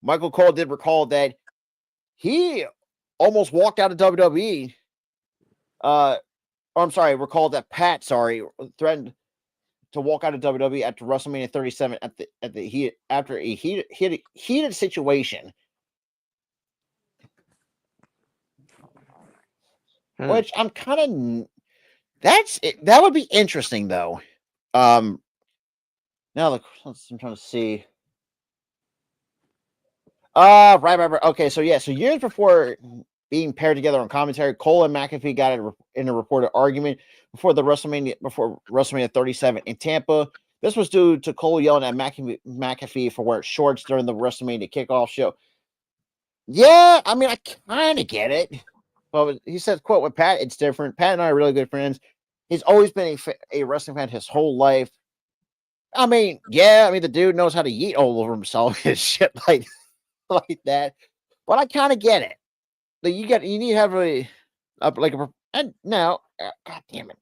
Michael Cole did recall that he almost walked out of WWE. Recall that Pat, threatened to walk out of WWE after WrestleMania 37 after a heated situation. Which I'm kind of that would be interesting though. Now I'm trying to see. Right. Okay, so years before being paired together on commentary, Cole and McAfee got in a reported argument before WrestleMania 37 in Tampa. This was due to Cole yelling at McAfee for wearing shorts during the WrestleMania kickoff show. Yeah, I mean, I kind of get it. But he says, quote, with Pat, it's different. Pat and I are really good friends. He's always been a wrestling fan his whole life. I mean, the dude knows how to yeet all over himself and shit like that. But I kind of get it. Like you need to have and now, God damn it.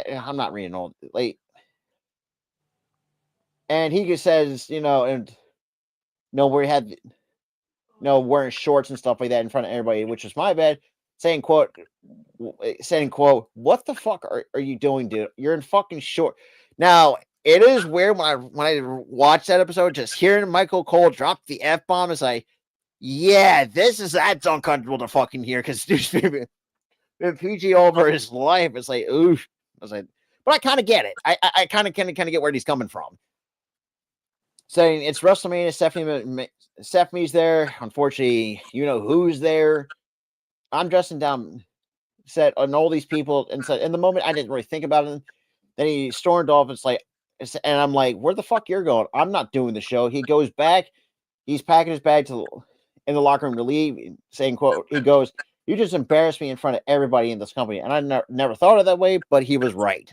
I'm not reading all and he just says, where he had wearing shorts and stuff like that in front of everybody, which was my bad, saying quote, what the fuck are you doing, dude? You're in fucking short. Now, it is weird when I watch that episode, just hearing Michael Cole drop the F-bomb is like, yeah, that's uncomfortable to fucking hear because dude's been PG over his life. It's like, oof. I was like, but I kind of get it. I kind of get where he's coming from. Saying it's WrestleMania, Stephanie's there. Unfortunately, who's there. I'm dressing down, said, on all these people, and said, in the moment, I didn't really think about it. Then he stormed off. And I'm like, where the fuck you're going? I'm not doing the show. He goes back. He's packing his bag in the locker room to leave, saying, quote, he goes, you just embarrassed me in front of everybody in this company. And I never thought of it that way, but he was right.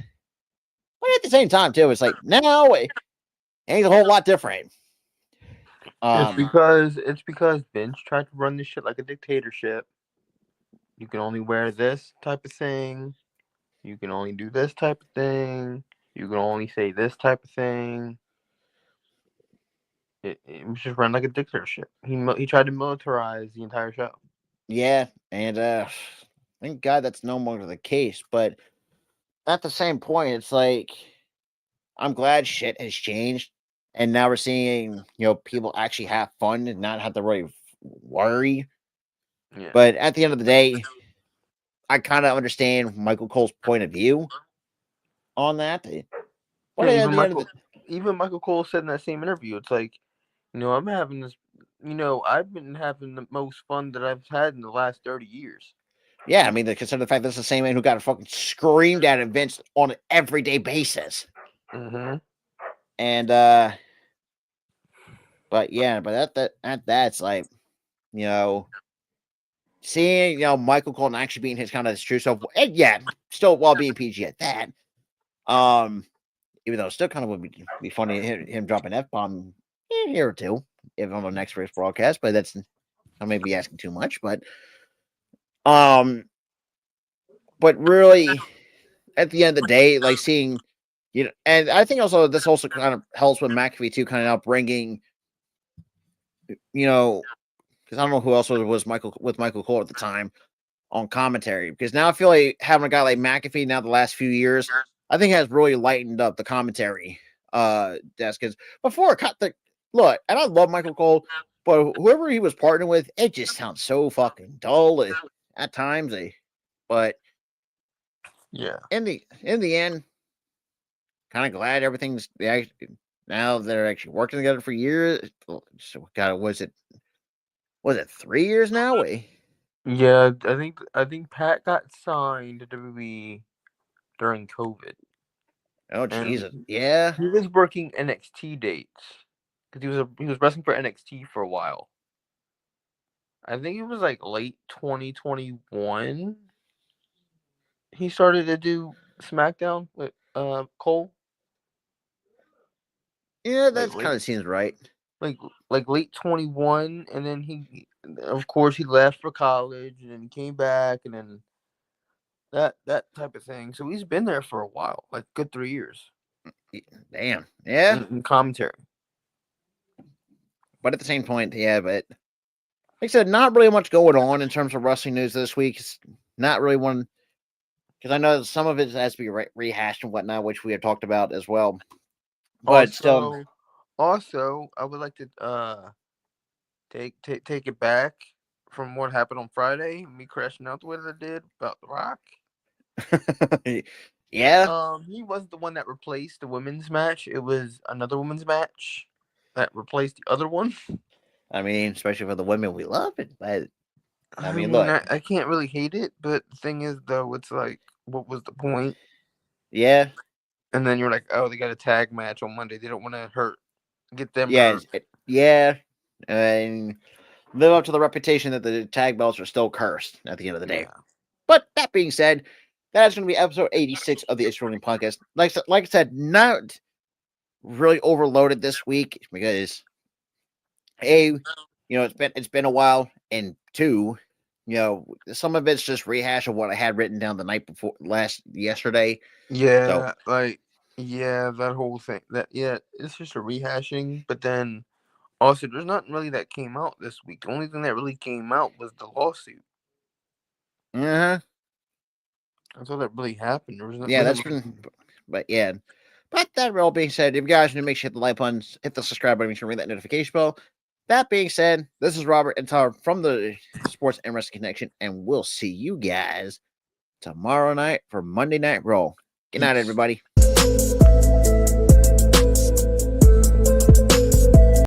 But at the same time, too, it's like, now, it ain't a whole lot different. Um, It's because Vince tried to run this shit like a dictatorship. You can only wear this type of thing. You can only do this type of thing. You can only say this type of thing. It was just run like a dictatorship. He tried to militarize the entire show. yeah, and thank God that's no longer the case. But at the same point, it's like I'm glad shit has changed, and now we're seeing people actually have fun and not have to really worry. Yeah. But at the end of the day, I kind of understand Michael Cole's point of view on that. But Yeah, at the end of the even Michael Cole said in that same interview, it's like, I'm having this I've been having the most fun that I've had in the last 30 years. yeah, I mean, consider the fact that's the same man who got fucking screamed at events on an everyday basis. Mm-hmm. And but yeah, but that's like, you know, seeing Michael Cole actually being his kind of his true self, and yeah, still while being PG at that. Even though it still kind of would be funny him dropping F bomb here or two if on the next race broadcast, but I may be asking too much, um, but really at the end of the day, like seeing and I think also this also kind of helps with McAfee too, kind of now bringing because I don't know who else was Michael Cole at the time on commentary, because now I feel like having a guy like McAfee now the last few years, I think has really lightened up the commentary desk. Because before, cut the look, and I love Michael Cole, but whoever he was partnering with, it just sounds so fucking dull at times. But Yeah. in the end, kind of glad everything's now they're actually working together for years. So, God, was it 3 years now? Yeah, I think Pat got signed to WWE during COVID, Oh and Jesus, yeah. he was working NXT dates because he was wrestling for NXT for a while. I think it was like late 2021. He started to do SmackDown with Cole. Yeah, Like that kind late, of seems right. like late 21, and then of course, he left for college, and then he came back, and then that type of thing. So he's been there for a while, like good 3 years Damn. Yeah. in commentary. But at the same point, yeah, but like I said, not really much going on in terms of wrestling news this week. It's not really one, because I know some of it has to be rehashed and whatnot, which we had talked about as well. But still, Also, also, I would like to take it back from what happened on Friday. Me crashing out the way that I did about The Rock. yeah. He wasn't the one that replaced the women's match. It was another women's match that replaced the other one. I mean, especially for the women we love it. But I I mean, mean, look, I can't really hate it, but the thing is, though, it's like, what was the point? yeah, And then you're like, oh, they got a tag match on Monday. They don't want to get them yeah, hurt. yeah, and live up to the reputation that the tag belts are still cursed at the end of the day. Yeah. But that being said, that's going to be episode 86 of the It's Rolling podcast. Like I said, not really overloaded this week because it's been a while, and two, some of it's just rehash of what I had written down the night before yesterday. So Yeah, that whole thing. It's just a rehashing. But then also, there's nothing really that came out this week. The only thing that really came out was the lawsuit. uh That's all that really happened. There was not yeah, really. that's been, but yeah. But that all being said, if you guys need to make sure hit the like button, hit the subscribe button, make sure to ring that notification bell. That being said, this is Robert and Tyler from the Sports and Wrestling Connection, and we'll see you guys tomorrow night for Monday Night Raw. Good night, Peace. everybody.